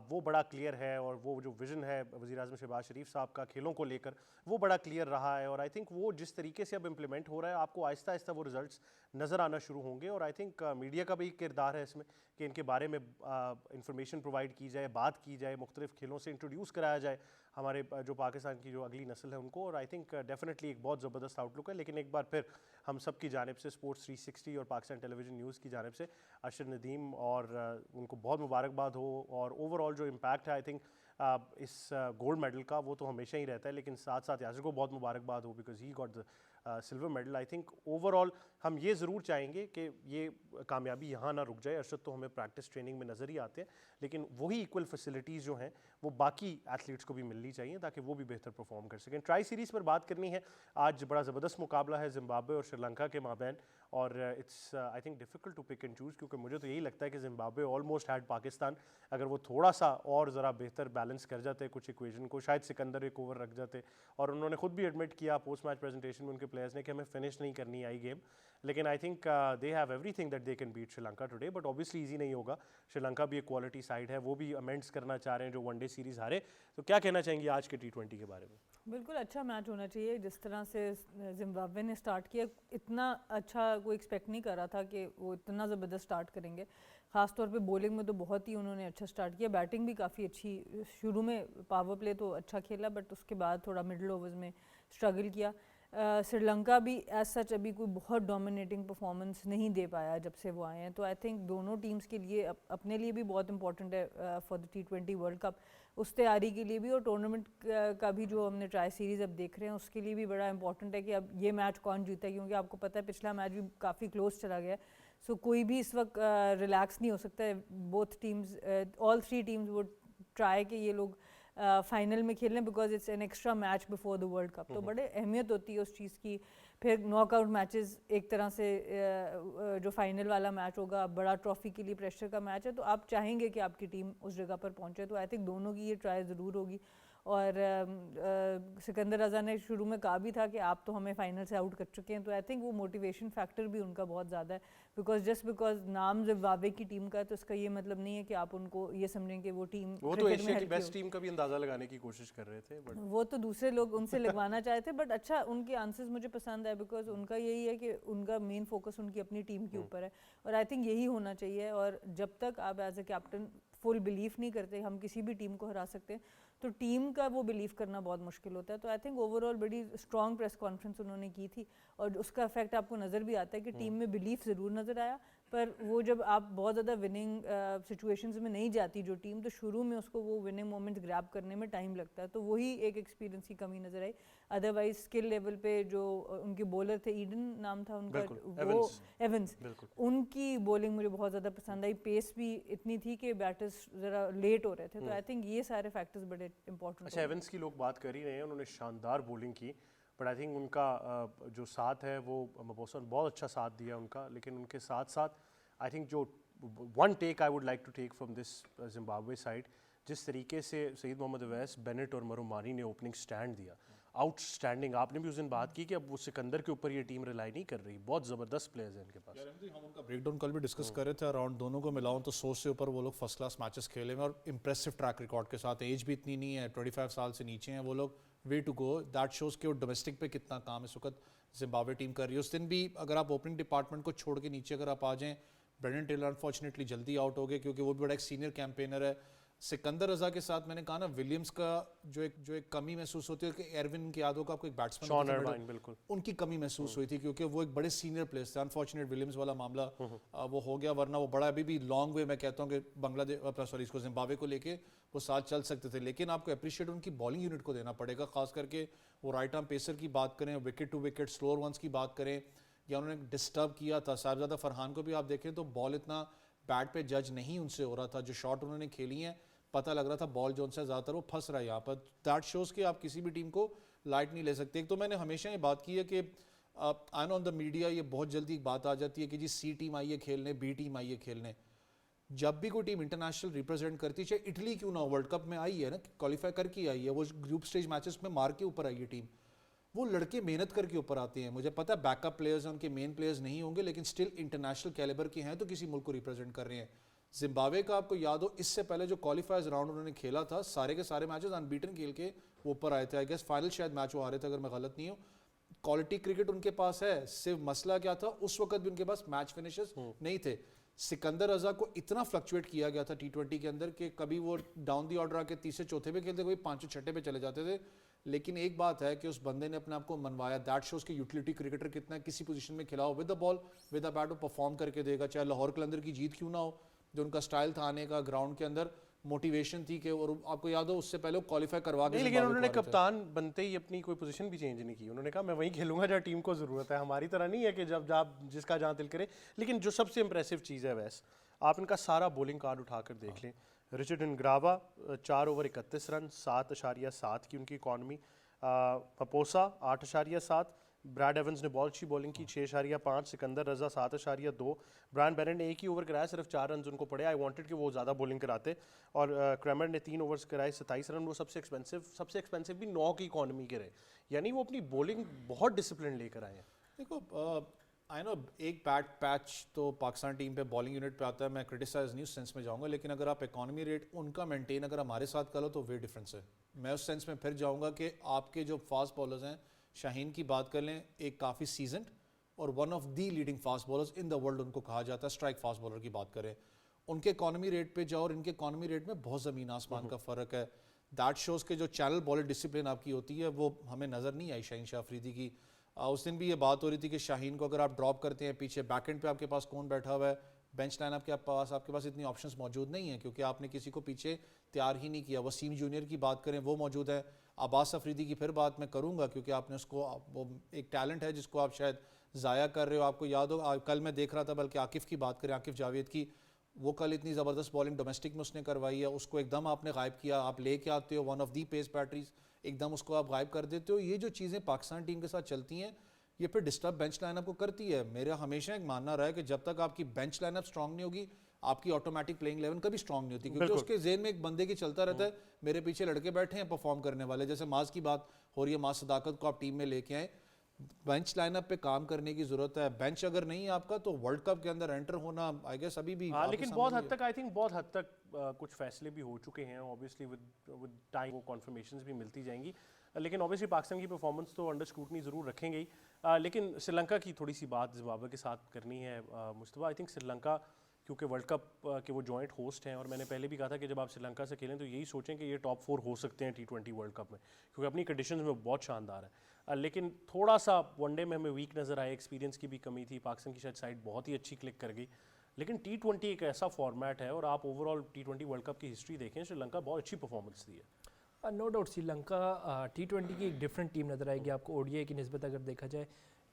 وہ بڑا کلیئر ہے, اور وہ جو ویژن ہے وزیر اعظم شہباز شریف صاحب کا کھیلوں کو لے کر وہ بڑا کلیئر رہا ہے. اور آئی تھنک وہ جس طریقے سے اب امپلیمنٹ ہو رہا ہے, آپ کو آہستہ آہستہ وہ رزلٹس نظر آنا شروع ہوں گے. اور آئی تھنک میڈیا کا بھی کردار ہے اس میں کہ ان کے بارے میں انفارمیشن پرووائڈ کی جائے, بات کی جائے, مختلف کھیلوں سے انٹروڈیوس کرایا جائے ہمارے جو پاکستان کی جو اگلی نسل ہے ان کو. اور آئی تھنک ڈیفینیٹلی ایک بہت زبردست آؤٹ لک ہے. لیکن ایک بار پھر ہم سب کی جانب سے اسپورٹس 360 اور پاکستان ٹیلی ویژن نیوز کی جانب سے ارشد ندیم اور ان کو بہت مبارکباد ہو. اور اوور آل جو امپیکٹ ہے آئی تھنک اس گولڈ میڈل کا وہ تو ہمیشہ ہی رہتا ہے, لیکن ساتھ ساتھ یاسر کو بہت مبارکباد ہو because he got the silver medal. I think overall ہم یہ ضرور چاہیں گے کہ یہ کامیابی یہاں نہ رک جائے. ارشد تو ہمیں پریکٹس ٹریننگ میں نظر ہی آتے ہیں, لیکن وہی ایکول فیسلٹیز جو ہیں وہ باقی ایتھلیٹس کو بھی ملنی چاہیے تاکہ وہ بھی بہتر پرفارم کر سکیں. ٹرائی سیریز پر بات کرنی ہے. آج بڑا زبردست مقابلہ ہے زمبابوے اور سری لنکا کے مابین, اور it's I think difficult to pick and choose, کیونکہ مجھے تو یہی لگتا ہے کہ زمبابوے آلموسٹ ہیڈ پاکستان. اگر وہ تھوڑا سا اور ذرا بہتر بیلنس کر جاتے کچھ ایکویژن کو, شاید سکندر ایک اوور رکھ جاتے. اور انہوں نے خود بھی ایڈمٹ کیا پوسٹ میچ پریزنٹیشن میں ان کے پلیئرز نے کہ ہمیں فنش نہیں کرنی آئی گیم, लेकिन I think they have everything that they can beat Sri Lanka today, but obviously easy नहीं होगा. श्रीलंका भी एक क्वालिटी साइड है, वो भी अमेंड्स करना चाह रहे हैं जो वनडे सीरीज़ हारे. तो क्या कहना चाहेंगे आज के T20 के बारे में? बिल्कुल अच्छा मैच होना चाहिए. जिस तरह से जिम्बाब्वे ने स्टार्ट किया, इतना अच्छा कोई एक्सपेक्ट नहीं कर रहा था कि वो इतना ज़बरदस्त स्टार्ट करेंगे. ख़ास तौर पे बॉलिंग में तो बहुत ही उन्होंने अच्छा स्टार्ट किया. बैटिंग भी काफ़ी अच्छी, शुरू में पावर प्ले तो अच्छा खेला, बट उसके बाद थोड़ा मिडल ओवर्स में स्ट्रगल किया. श्रीलंका भी एज सच अभी कोई बहुत डोमिनेटिंग परफॉर्मेंस नहीं दे पाया जब से वो आए हैं. तो आई थिंक दोनों टीम्स के लिए अपने लिए भी बहुत इंपॉर्टेंट है for the T20 world cup, उस तैयारी के लिए भी, और टूर्नामेंट का भी जो हमने ट्राई सीरीज़ अब देख रहे हैं उसके लिए भी बड़ा इंपॉर्टेंट है कि अब ये मैच कौन जीता है, क्योंकि आपको पता है पिछला मैच भी काफ़ी क्लोज चला गया है. सो कोई भी इस वक्त रिलैक्स नहीं हो सकता है. बोथ टीम्स, ऑल 3 टीम्स वो ट्राई कि ये लोग फाइनल में खेल लें, because it's an extra match before the world cup. तो बड़े अहमियत होती है उस चीज़ की. फिर नॉकआउट मैचेस एक तरह से जो फाइनल वाला मैच होगा, बड़ा ट्रॉफी के लिए प्रेशर का मैच है, तो आप चाहेंगे कि आपकी टीम उस जगह पर पहुंचे. तो आई थिंक दोनों की ये ट्राई ज़रूर होगी. और सिकंदर रज़ा ने शुरू में कहा भी था कि आप तो हमें फाइनल से आउट कर चुके हैं. तो आई थिंक वो मोटिवेशन फैक्टर भी उनका बहुत ज़्यादा है, बिकॉज नाम जिम्बाब्वे की टीम का है, तो इसका ये मतलब नहीं है कि आप उनको ये समझें कि वो टीम वो तो एशिया की बेस्ट टीम का भी अंदाजा लगाने की कोशिश कर रहे थे, बट वो तो दूसरे लोग उनसे लगवाना चाहे थे. बट अच्छा, उनके आंसर्स मुझे पसंद आए, बिकॉज उनका यही है कि उनका मेन फोकस उनकी अपनी टीम के ऊपर है, और आई थिंक यही होना चाहिए. और जब तक आप as a captain full believe नहीं करते हम किसी भी टीम को हरा सकते हैं, तो टीम का वो बिलीव करना बहुत मुश्किल होता है. तो आई थिंक ओवरऑल बड़ी स्ट्रॉन्ग प्रेस कॉन्फ्रेंस उन्होंने की थी, और उसका इफेक्ट आपको नज़र भी आता है कि टीम में बिलीफ ज़रूर नज़र आया, पर वो जब आप बहुत ज़्यादा विनिंग सिचुएशंस में नहीं जाती जो टीम, तो शुरू में उसको वो विनिंग मोमेंट्स ग्रैब करने में टाइम लगता है. तो वही एक एक्सपीरियंस की कमी नज़र आई. अदरवाइज स्किल लेवल पे जो उनके बॉलर थे, ईडन नाम था उनका, वो एवंस, उनकी बॉलिंग मुझे बहुत ज़्यादा पसंद आई. पेस भी इतनी थी कि बैटर्स ज़रा लेट हो रहे थे. तो आई थिंक ये सारे फैक्टर्स बड़े इंपॉर्टेंट. अच्छा, एवंस की लोग बात कर ही रहे हैं, उन्होंने शानदार बॉलिंग की, बट आई थिंक उनका जो साथ है वो मबोसा ने बहुत अच्छा साथ दिया उनका. लेकिन उनके साथ साथ आई थिंक जो one take I would like to take from this Zimbabwe side, जिस तरीके से सईद मोहम्मद अवैस, बेनेट और मरुमानी ने ओपनिंग स्टैंड दिया, आउटस्टैंडिंग. आपने भी उस दिन बात की कि अब वो सिकंदर के ऊपर ये टीम रिलाई नहीं कर रही, बहुत ज़बरदस्त प्लेयर्स हैं इनके पास. हम उनका ब्रेकडाउन कल भी डिस्कस कर रहे थे अराउंड. दोनों को मिलाऊं तो 100 से ऊपर वो लोग फर्स्ट क्लास मैचेस खेले हैं, और इंप्रेसिव ट्रैक रिकॉर्ड के साथ. एज भी इतनी नहीं है, 25 साल से नीचे हैं वो लोग. Way to go. That shows कि वो डोमेस्टिक पे कितना काम इस वक्त जिम्बाब्वे टीम कर रही है. उस दिन भी अगर आप ओपनिंग डिपार्टमेंट को छोड़ के नीचे अगर आप आ जाएँ, ब्रेंडन टेलर अनफॉर्चुनेटली जल्दी आउट हो गए, क्योंकि वो भी बड़ा एक सीनियर कैंपेनर है. सिकंदर रज़ा के साथ मैंने कहा ना, विलियम्स का जो एक कमी महसूस होती है कि एरविन की यादों का आपको एक बैट्समैन, बिल्कुल उनकी कमी महसूस हुई थी, क्योंकि वो एक बड़े सीनियर प्लेयर्स थे. अनफॉर्चुनेट विलियम्स वाला मामला वो हो गया, वरना वो बड़ा अभी भी लॉन्ग वे मैं कहता हूँ कि बांग्लादेश इसको जिम्बाब्वे को लेके वो साथ चल सकते थे. लेकिन आपको अप्रिशिएट उनकी बॉलिंग यूनिट को देना पड़ेगा, खास करके वो राइट आर्म पेसर की बात करें, wicket to wicket slower ones की बात करें, या उन्होंने डिस्टर्ब किया था साहिबजादा फरहान को भी. आप देखें तो बॉल इतना बैट पे जज नहीं उनसे हो रहा था. जो शॉट उन्होंने खेली हैं, पता लग रहा था बॉल जो उनसे ज़्यादातर वो फंस रहा है यहाँ पर. दैट शोज़ कि आप किसी भी टीम को लाइट नहीं ले सकते. एक तो मैंने हमेशा ये बात की है कि I know on the media ये बहुत जल्दी एक बात आ जाती है कि जी सी टीम आई है खेलने, बी टीम आई है खेलने. जब भी कोई टीम इंटरनेशनल रिप्रेजेंट करती है, चाहे इटली क्यों ना हो, वर्ल्ड कप में आई है ना, क्वालिफाई करके आई है, वो ग्रुप स्टेज मैचेस में मार के ऊपर आई है टीम. वो लड़के मेहनत करके ऊपर आते हैं. मुझे पता है बैकअप प्लेयर्स हैं, उनके मेन प्लेयर्स नहीं होंगे, लेकिन स्टिल इंटरनेशनल कैलिबर के हैं, तो किसी मुल्क को रिप्रेजेंट कर रहे हैं. जिम्बाब्वे का आपको याद हो, इससे पहले जो क्वालिफायर्स राउंड उन्होंने खेला था, सारे के सारे मैचेस अनबीटन खेल के वो ऊपर आए थे. आई गेस फाइनल शायद मैच वो हारे थे अगर मैं गलत नहीं हूँ. क्वालिटी क्रिकेट उनके पास है. सिर्फ मसला क्या था, उस वक्त भी उनके पास मैच फिनिशर्स नहीं थे. सिकंदर रज़ा को इतना फ्लक्चुएट किया गया था T20 के अंदर कि कभी वो डाउन दी ऑर्डर आके तीसरे चौथे पे खेलते, कभी पांचवें छठे पे चले जाते थे. लेकिन एक बात है कि उस बंदे ने अपने आप को मनवाया. दैट शोज की यूटिलिटी क्रिकेटर कितना है, किसी पोजीशन में खिलाओ with the ball with the bat वो परफॉर्म करके देगा. चाहे लाहौर कलंदर की जीत क्यों ना हो, जो उनका स्टाइल था आने का ग्राउंड के अंदर, मोटिवेशन थी कि, और आपको याद हो उससे पहले वो क्वालिफाई करवा के. लेकिन उन्होंने कप्तान बनते ही अपनी कोई पोजीशन भी चेंज नहीं की. उन्होंने कहा मैं वहीं खेलूंगा जहाँ टीम को ज़रूरत है, हमारी तरह नहीं है कि जब आप जिसका जहाँ दिल करे. लेकिन जो सबसे इंप्रेसिव चीज़ है वैस, आप इनका सारा बॉलिंग कार्ड उठाकर देख लें. रिचर्ड इनग्रावा 4 ओवर 31 रन, 7.7 की उनकी इकॉनमी. पपोसा 8.7, ब्रैड एवंस ने बहुत अच्छी बॉलिंग की 6.5, सिकंदर रज़ा 7.2, ब्रायन बेनेट ने एक ही ओवर कराया, सिर्फ 4 रन उनको पड़े. आई वांटेड कि वो ज़्यादा बॉलिंग कराते. और क्रैमर ने 3 ओवर्स कराए 27 रन. वो सबसे एक्सपेंसिव भी 9 की इकॉनमी के रहे. यानी वो अपनी बॉलिंग बहुत डिसिप्लिन लेकर आए हैं. देखो आई नो एक बैट पैच तो पाकिस्तान टीम पे बॉलिंग यूनिट पे आता है, मैं क्रिटिसाइज नहीं उस सेंस में जाऊंगा, लेकिन अगर आप इकॉनमी रेट उनका मेंटेन अगर हमारे साथ करो तो वे डिफरेंस है। मैं उस सेंस में फिर जाऊंगा कि आपके जो फास्ट बॉलर्स हैं, शाहीन की बात कर लें, एक काफ़ी सीजनड और one of the leading fast bowlers in the world उनको कहा जाता है, स्ट्राइक फास्ट बॉलर की बात करें, उनके इकॉनमी रेट पे जाओ और इनके इकॉनमी रेट में बहुत ज़मीन आसमान का फ़र्क है। दैट शोज़ के जो चैनल बॉलर डिसिप्लिन आपकी होती है वो हमें नज़र नहीं आई शाहीन शाह अफरीदी की। उस दिन भी ये बात हो रही थी कि शाहीन को अगर आप ड्रॉप करते हैं पीछे बैक एंड पे आपके पास कौन बैठा हुआ है, बेंच लाइन आपके पास इतनी ऑप्शंस मौजूद नहीं है क्योंकि आपने किसी को पीछे तैयार ही नहीं किया। वसीम जूनियर की बात करें वो मौजूद है, अब्बास अफरीदी की फिर बात मैं करूँगा क्योंकि आपने उसको, वो एक टैलेंट है जिसको आप शायद ज़ाया कर रहे हो। आपको याद हो कल मैं देख रहा था, बल्कि आकिफ़ की बात करें, आकिफ़ जावेद की, वो कल इतनी ज़बरदस्त बॉलिंग डोमेस्टिक में उसने करवाई है, उसको एकदम आपने गायब किया। आप लेके आते हो one of the pace batteries, एकदम उसको आप गायब कर देते हो। ये जो चीज़ें पाकिस्तान टीम के साथ चलती हैं ये फिर डिस्टर्ब बेंच लाइनअप को करती है। मेरा हमेशा एक मानना रहा है कि जब तक आपकी बेंच लाइनअप स्ट्रांग नहीं होगी, आपकी ऑटोमेटिक प्लेइंग 11 कभी स्ट्रांग नहीं होती, क्योंकि उसके जेन में एक बंदे की चलता रहता है मेरे पीछे लड़के बैठे हैं परफॉर्म करने वाले। जैसे माज की बात हो रही है, माज सदाकत को आप टीम में लेके आए, बेंच लाइनअप पे काम करने की जरूरत है। बेंच अगर नहीं है आपका तो वर्ल्ड कप के अंदर एंटर होना आई गेस अभी भी लेकिन बहुत हद तक आई थिंक बहुत हद तक कुछ फैसले भी हो चुके हैं। ऑब्वियसली विद टाइम वो कॉन्फर्मेशंस भी मिलती जाएंगी, लेकिन ऑब्वियसली पाकिस्तान की परफॉर्मेंस तो अंडर स्क्रूटनी ज़रूर रखेंगे ही। लेकिन श्रीलंका की थोड़ी सी बात ज़िम्बाब्वे के साथ करनी है मुस्तफा। आई थिंक श्रीलंका क्योंकि वर्ल्ड कप के वो जॉइंट होस्ट हैं, और मैंने पहले भी कहा था कि जब आप श्रीलंका से खेलें तो यही सोचें कि ये टॉप 4 हो सकते हैं T20 वर्ल्ड कप में, क्योंकि अपनी कंडीशंस में बहुत शानदार है। लेकिन थोड़ा सा वनडे में हमें वीक नज़र आया, एक्सपीरियंस की भी कमी थी। पाकिस्तान की शायद साइड बहुत ही अच्छी क्लिक कर गई, लेकिन T20 एक ऐसा फॉर्मेट है, और आप ओवरऑल T20 वर्ल्ड कप की हिस्ट्री देखें, श्रीलंका बहुत अच्छी परफॉर्मेंस दी है। नो डाउट श्रीलंका T20 की एक डिफरेंट टीम नज़र आएगी आपको ओडीआई की निस्बत अगर देखा जाए।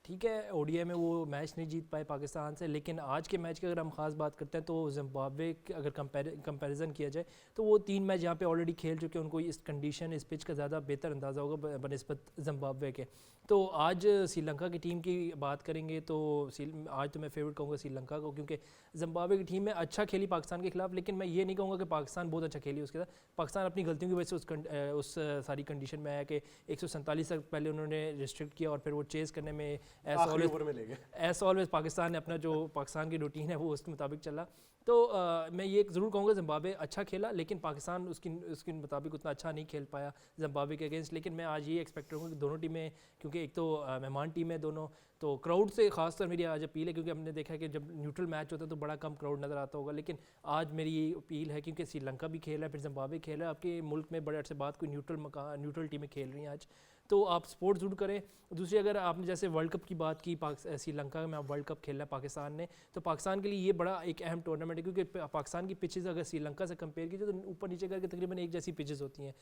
ठीक है, ओडीआई में वो मैच नहीं जीत पाए पाकिस्तान से, लेकिन आज के मैच की अगर हम ख़ास बात करते हैं तो जिम्बाब्वे अगर कंपैरिजन किया जाए तो वो 3 मैच यहाँ पे ऑलरेडी खेल चुके हैं, उनको इस कंडीशन इस पिच का ज़्यादा बेहतर अंदाज़ा होगा बनिस्बत जिम्बाब्वे के। तो आज श्रीलंका की टीम की बात करेंगे तो आज तो मैं फेवरेट कहूँगा श्रीलंका को, क्योंकि जिम्बाब्वे की टीम में अच्छा खेली पाकिस्तान के खिलाफ, लेकिन मैं ये नहीं कहूँगा कि पाकिस्तान बहुत अच्छा खेली उसके साथ। पाकिस्तान अपनी गलतियों की वजह से उस सारी कंडीशन में आया कि 147 तक पहले उन्होंने रिस्ट्रिक्ट किया और फिर वो चेज़ करने में एज ऑलवेज पाकिस्तान ने अपना जो पाकिस्तान की रूटीन है वो उसके मुताबिक चला। तो मैं ये ज़रूर कहूँगा जिम्बाब्वे अच्छा खेला, लेकिन पाकिस्तान उसके मुताबिक उतना अच्छा नहीं खेल पाया जिम्बाब्वे के अगेंस्ट। लेकिन मैं आज ये एक्सपेक्ट करूँगा कि दोनों टीमें, क्योंकि एक तो मेहमान टीम है दोनों, तो क्राउड से खासकर मेरी आज अपील है, क्योंकि हमने देखा है कि जब न्यूट्रल मैच होता है तो बड़ा कम क्राउड नज़र आता होगा, लेकिन आज मेरी ये अपील है क्योंकि श्रीलंका भी खेल है, फिर जिम्बाब्वे खेल है, आपके मुल्क में बड़े अर्से बाद कोई न्यूट्रल टीमें खेल रही हैं आज, तो आप सपोर्ट ज़रूर करें। दूसरी, अगर आपने जैसे वर्ल्ड कप की बात की, श्रीलंका में वर्ल्ड कप खेलना है पाकिस्तान ने, तो पाकिस्तान के लिए ये बड़ा एक अहम टूर्नामेंट है, क्योंकि पाकिस्तान की पिचेस अगर श्रीलंका से कंपेयर की जाए तो ऊपर नीचे करके तकरीबन एक जैसी पिचेस होती हैं,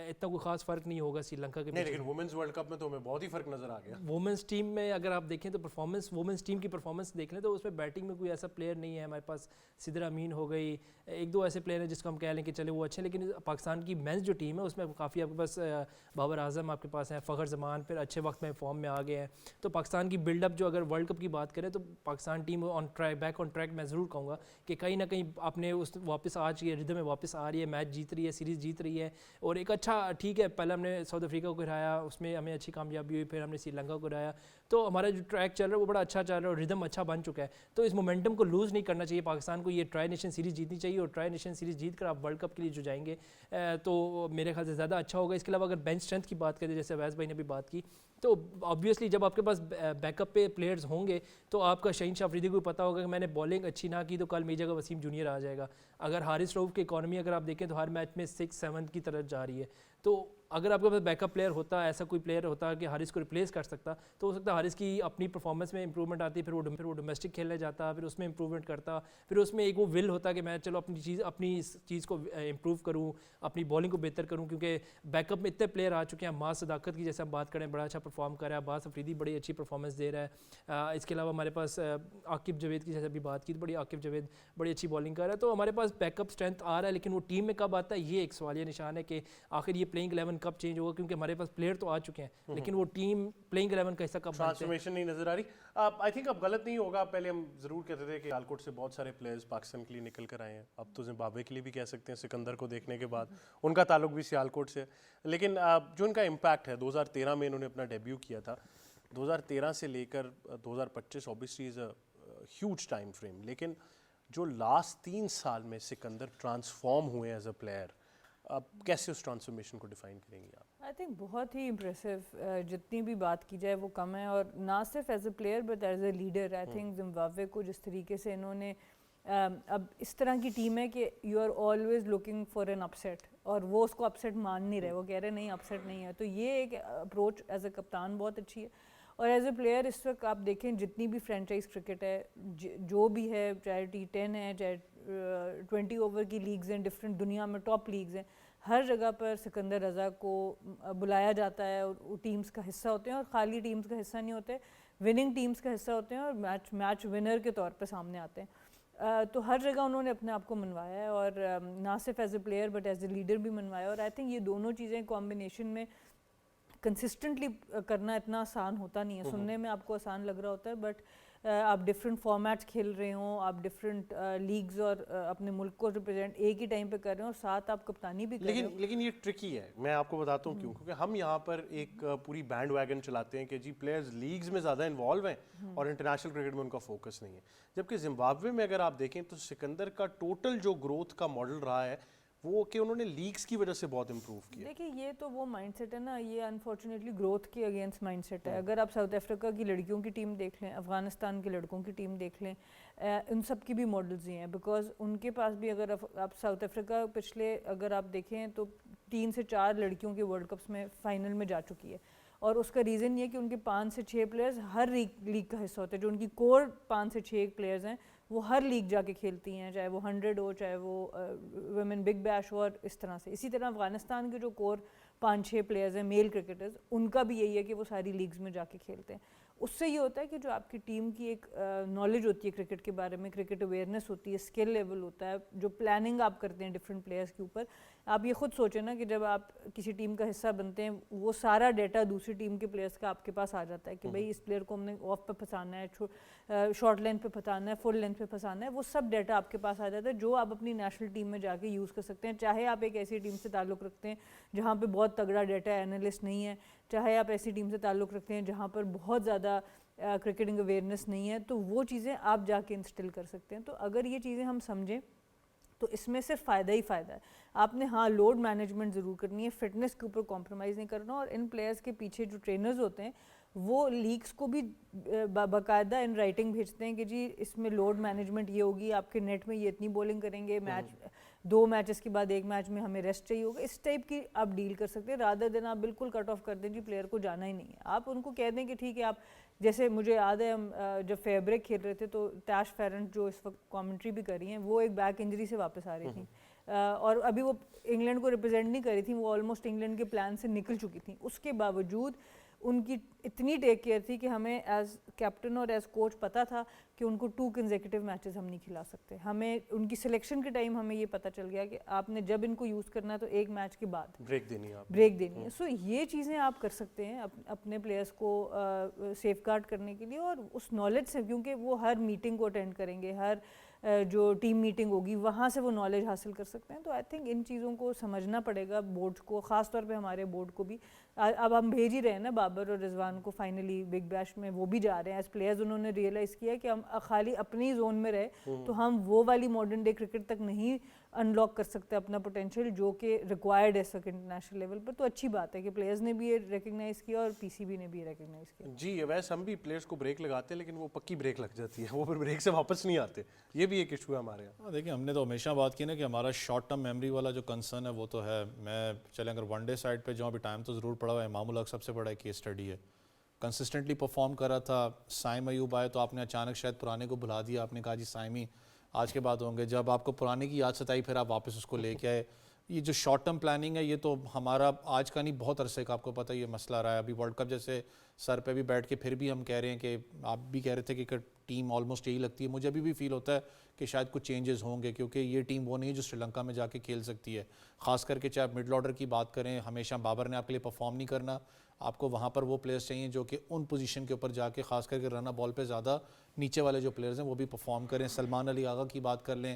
इतना कोई खास फ़र्क नहीं होगा श्रीलंका के। लेकिन वुमेंस वर्ल्ड कप में तो हमें बहुत ही फ़र्क नज़र आ गया। वुमेंस टीम में अगर आप देखें तो परफॉर्मेंस, वुमेंस टीम की परफॉर्मेंस देख लें तो उसमें बैटिंग में कोई ऐसा प्लेयर नहीं है हमारे पास। सिदरा अमीन हो गई, एक दो ऐसे प्लेयर हैं जिसको हम कह लें कि चले वो अच्छे, लेकिन पाकिस्तान की मेंस जो टीम है उसमें काफ़ी आपके पास बाबर आजम आपके पास हैं, फ़खर जमान फिर अच्छे वक्त में फॉर्म में आ गए हैं। तो पाकिस्तान की बिल्डअप जो अगर वर्ल्ड कप की बात करें तो Pakistan team on track, back on track मैं ज़रूर कहूँगा कि कहीं ना कहीं अपने उस वापस आज की रिदम में वापस आ रही है, मैच जीत रही है, सीरीज़ जीत रही है। और एक अच्छा, ठीक है, पहले हमने साउथ अफ्रीका को हराया, उसमें हमें अच्छी कामयाबी हुई, फिर हमने श्रीलंका को हराया, तो हमारा जो ट्रैक चल रहा है वो बड़ा अच्छा चल रहा है और रिदम अच्छा बन चुका है। तो इस मोमेंटम को लूज़ नहीं करना चाहिए पाकिस्तान को, ये ट्राई नेशन सीरीज़ जीतनी चाहिए, और ट्राई नेशन सीरीज़ जीत कर आप वर्ल्ड कप के लिए जो जाएंगे तो मेरे ख्याल से ज़्यादा अच्छा होगा। इसके अलावा अगर बेंच स्ट्रेंथ की बात करें, जैसे अवैस भाई ने भी बात की, तो ऑब्वियसली जब आपके पास बैकअप पे प्लेयर्स होंगे तो आपका शाहीन शाह अफरीदी को पता होगा कि मैंने बॉलिंग अच्छी ना की तो कल मेरी जगह वसीम जूनियर आ जाएगा। अगर हारिस रऊफ की इकॉनमी अगर आप देखें तो हर मैच में 6-7 की तरफ जा रही है, तो अगर आपके पास बैकअप प्लेयर होता, ऐसा कोई प्लेयर होता कि हारिस को रिप्लेस कर सकता, तो हो सकता है हारिस की अपनी परफॉर्मेंस में इंप्रूवमेंट आती, फिर वो डोमेस्टिक खेलने जाता, फिर उसमें इंप्रूवमेंट करता, फिर उसमें एक वो विल होता कि मैं चलो अपनी इस चीज़ को इंप्रूव करूँ, अपनी बॉलिंग को बेहतर करूँ, क्योंकि बैकअप में इतने प्लेयर आ चुके हैं। मास सदाकत की जैसे हम बात करें बड़ा अच्छा परफॉर्म कर रहा है, अब्बास अफरीदी बड़ी अच्छी परफॉर्मेंस दे रहा है। इसके अलावा हमारे पास आकिब जवेद की जैसे अभी बात की तो आकिब जवेद बड़ी अच्छी बॉलिंग कर रहा है, तो हमारे पास बैकअप स्ट्रेंथ आ रहा है। लेकिन वो टीम में कब आता है ये एक सवालिया निशान है कि आखिर ये प्लेइंग 11 कब चेंज होगा, क्योंकि हमारे पास प्लेयर तो आ चुके हैं लेकिन वो टीम प्लेइंग 11 का हिस्सा कब बनते हैं, ट्रांसफॉर्मेशन नहीं नजर आ रही। आई थिंक अब गलत नहीं होगा, पहले हम जरूर कहते थे कि सियालकोट से बहुत सारे प्लेयर्स पाकिस्तान के लिए निकल कर आए हैं, अब तो जिम्बाब्वे के लिए भी कह सकते हैं, सिकंदर को देखने के बाद उनका ताल्लुक भी सियालकोट से। लेकिन जो उनका इम्पैक्ट है, 2013 में इन्होंने अपना डेब्यू किया था, 2013 سے لے کر 2025 obviously is a huge time frame, لیکن جو لاسٹ 3 سال میں سکندر ٹرانسفارم ہوئے ایز اے پلیئر, اب کیسے اس ٹرانسفارمیشن کو ڈیفائن کریں گے آپ؟ آئی تھنک بہت ہی امپریسو, جتنی بھی بات کی جائے وہ کم ہے, اور نہ صرف as a player but as a leader. I think Zimbabwe کو جس طریقے سے انہوں نے, اب اس طرح کی ٹیم ہے کہ you are always looking for an upset, اور وہ اس کو اپسیٹ مان نہیں رہے, وہ کہہ رہے نہیں اپسیٹ نہیں ہے. تو یہ ایک اپروچ ایز اے کپتان بہت اچھی ہے. اور ایز اے پلیئر اس وقت آپ دیکھیں جتنی بھی فرینچائز کرکٹ ہے جو بھی ہے, چاہے T10 ہے, چاہے 20 اوور کی لیگز ہیں, ڈفرینٹ دنیا میں ٹاپ لیگز ہیں, ہر جگہ پر سکندر رضا کو بلایا جاتا ہے, اور ٹیمز کا حصہ ہوتے ہیں, اور خالی ٹیمز کا حصہ نہیں ہوتے, وننگ ٹیمز کا حصہ ہوتے ہیں, اور میچ ونر کے طور پہ سامنے آتے ہیں. تو ہر جگہ انہوں نے اپنے آپ کو منوایا ہے, اور نہ صرف as a player but as a leader بھی منوایا. اور آئی تھنک یہ دونوں چیزیں کمبینیشن میں کنسسٹنٹلی کرنا اتنا آسان ہوتا نہیں ہے. سننے میں آپ کو آسان لگ رہا ہوتا ہے, بٹ آپ ڈفرینٹ فارمیٹس کھیل رہے ہوں, آپ ڈفرینٹ لیگز اور اپنے ملک کو ریپرزینٹ ایک ہی ٹائم پہ کر رہے ہوں, اور ساتھ آپ کپتانی بھی کر رہے ہو. لیکن یہ ٹرکی ہے, میں آپ کو بتاتا ہوں کیوں. کیونکہ ہم یہاں پر ایک پوری بینڈ ویگن چلاتے ہیں کہ جی پلیئرز لیگز میں زیادہ انوالو ہیں اور انٹرنیشنل کرکٹ میں ان کا فوکس نہیں ہے. جبکہ زمبابوے میں اگر آپ دیکھیں تو سکندر کا ٹوٹل جو گروتھ کا ماڈل رہا ہے وہ کہ انہوں نے لیگز کی وجہ سے بہت امپروو کیا. دیکھیے یہ تو وہ مائنڈ سیٹ ہے نا, یہ انفارچونیٹلی گروتھ کے اگینسٹ مائنڈ سیٹ ہے. اگر آپ ساؤتھ افریقہ کی لڑکیوں کی ٹیم دیکھ لیں, افغانستان کے لڑکوں کی ٹیم دیکھ لیں, ان سب کی بھی ماڈلز ہی ہیں, بیکاز ان کے پاس بھی, اگر آپ ساؤتھ افریقہ پچھلے اگر آپ دیکھیں تو 3 سے 4 لڑکیوں کے ورلڈ کپس میں فائنل میں جا چکی ہے. اور اس کا ریزن یہ ہے کہ ان کے 5 سے 6 پلیئرز ہر لیگ کا حصہ ہوتے ہیں. جو ان کی کور 5 سے 6 پلیئرز ہیں وہ ہر لیگ جا کے کھیلتی ہیں, چاہے وہ 100 ہو, چاہے وہ ویمن بگ بیش ہو, اور اس طرح سے. اسی طرح افغانستان کے جو کور 5-6 پلیئرز ہیں میل کرکٹرز, ان کا بھی یہی ہے کہ وہ ساری لیگز میں جا کے کھیلتے ہیں. اس سے یہ ہوتا ہے کہ جو آپ کی ٹیم کی ایک نالج ہوتی ہے کرکٹ کے بارے میں, کرکٹ اویئرنیس ہوتی ہے, اسکل لیول ہوتا ہے, جو پلاننگ آپ کرتے ہیں ڈفرینٹ پلیئرز کے اوپر. آپ یہ خود سوچیں نا کہ جب آپ کسی ٹیم کا حصہ بنتے ہیں, وہ سارا ڈیٹا دوسری ٹیم کے پلیئرز کا آپ کے پاس آ جاتا ہے کہ بھائی اس پلیئر کو ہم نے آف پہ پھنسانا ہے, شارٹ لینتھ پہ پھنسانا ہے, فل لینتھ پہ پھنسانا ہے. وہ سب ڈیٹا آپ کے پاس آ جاتا ہے جو آپ اپنی نیشنل ٹیم میں جا کے یوز کر سکتے ہیں. چاہے آپ ایک ایسی ٹیم سے تعلق رکھتے ہیں جہاں پہ بہت تگڑا ڈیٹا اینالسٹ نہیں ہے, چاہے آپ ایسی ٹیم سے تعلق رکھتے ہیں جہاں پر بہت زیادہ کرکٹنگ اویئرنیس نہیں ہے, تو وہ چیزیں آپ جا کے انسٹل کر سکتے ہیں. تو اگر یہ چیزیں ہم سمجھیں تو اس میں صرف فائدہ ہی فائدہ ہے. آپ نے ہاں لوڈ مینجمنٹ ضرور کرنی ہے, فٹنس کے اوپر کمپرومائز نہیں کرنا, اور ان پلیئرز کے پیچھے جو ٹرینرز ہوتے ہیں وہ لیگز کو بھی باقاعدہ ان رائٹنگ بھیجتے ہیں کہ جی اس میں لوڈ مینجمنٹ یہ ہوگی, آپ کے نیٹ میں یہ اتنی بولنگ کریں گے, میچ 2 میچز کے بعد 1 میچ میں ہمیں ریسٹ چاہیے ہوگا. اس ٹائپ کی آپ ڈیل کر سکتے ہیں, رادر دین آپ بالکل کٹ آف کر دیں جی پلیئر کو جانا ہی نہیں ہے. آپ ان کو کہہ دیں کہ ٹھیک ہے, آپ جیسے مجھے یاد ہے ہم جب فیبرک کھیل رہے تھے تو تاش فیرنٹ جو اس وقت کامنٹری بھی کر رہی ہیں, وہ ایک بیک انجری سے واپس آ رہی تھیں, اور ابھی وہ انگلینڈ کو ریپرزینٹ نہیں کر رہی تھیں, وہ آلموسٹ انگلینڈ کے پلان سے نکل چکی تھیں. اس کے باوجود ان کی اتنی ٹیک کیئر تھی کہ ہمیں ایز کیپٹن اور ایز کوچ پتہ تھا کہ ان کو 2 کنزیکٹیو میچز ہم نہیں کھلا سکتے. ہمیں ان کی سلیکشن کے ٹائم ہمیں یہ پتہ چل گیا کہ آپ نے جب ان کو یوز کرنا ہے تو 1 میچ کے بعد بریک دینی ہے, بریک دینی ہے. سو یہ چیزیں آپ کر سکتے ہیں اپنے پلیئرس کو سیف گارڈ کرنے کے لیے, اور اس نالج سے, کیونکہ وہ ہر میٹنگ کو اٹینڈ کریں گے, ہر جو ٹیم میٹنگ ہوگی وہاں سے وہ نالج حاصل کر سکتے ہیں. تو آئی تھنک ان چیزوں کو سمجھنا پڑے گا بورڈ کو, خاص طور پہ ہمارے بورڈ کو بھی. اب ہم بھیج ہی رہے ہیں نا بابر اور رضوان کو فائنلی بگ بیش میں, وہ بھی جا رہے ہیں ایز پلیئرز. انہوں نے ریئلائز کیا کہ ہم خالی اپنی زون میں رہے تو ہم وہ والی ماڈرن ڈے کرکٹ تک نہیں انلاک کر سکتے اپنا پوٹینشیل جو کہ ریکوائرڈ ہے سک انٹرنیشنل لیول پر. تو اچھی بات ہے کہ پلیئرز نے بھی یہ ریکگنائز کیا اور پی سی بی نے بھی ریکگنائز کیا. جی ویسے ہم بھی پلیئرز کو بریک لگاتے ہیں لیکن وہ پکی بریک لگ جاتی ہے, وہ پھر بریک سے واپس نہیں آتے. یہ بھی ایک ایشو ہے ہمارے یہاں. دیکھیں ہم نے تو ہمیشہ بات کی نا کہ ہمارا شارٹ ٹرم میموری والا جو کنسرن ہے وہ تو ہے. میں چلیں اگر ون ڈے سائڈ پہ جاؤں, ابھی ٹائم تو ضرور پڑا ہوا ہے, امام الحق سب سے بڑا کیس اسٹڈی ہے. کنسسٹنٹلی پرفارم کر رہا تھا, سائم ایوب آئے تو آپ نے اچانک شاید پرانے کو بھلا دیا, آپ نے کہا جی سائمی آج کے بعد ہوں گے. جب آپ کو پرانے کی یاد ستائی پھر آپ واپس اس کو لے کے آئے. یہ جو شارٹ ٹرم پلاننگ ہے یہ تو ہمارا آج کا نہیں, بہت عرصے کا آپ کو پتہ یہ مسئلہ رہا ہے. ابھی ورلڈ کپ جیسے سر پہ بھی بیٹھ کے پھر بھی ہم کہہ رہے ہیں کہ آپ بھی کہہ رہے تھے کہ ٹیم آلموسٹ یہی لگتی ہے. مجھے ابھی بھی فیل ہوتا ہے کہ شاید کچھ چینجز ہوں گے, کیونکہ یہ ٹیم وہ نہیں ہے جو سری لنکا میں جا کے کھیل سکتی ہے. خاص کر کے چاہے مڈل آرڈر کی بات کریں, ہمیشہ بابر نے آپ کے لیے پرفارم نہیں کرنا. آپ کو وہاں پر وہ پلیئرز چاہیے جو کہ ان پوزیشن کے اوپر جا کے, خاص کر کے رن بال پہ زیادہ نیچے والے جو پلیئرز ہیں وہ بھی پرفارم کریں. سلمان علی آغا کی بات کر لیں,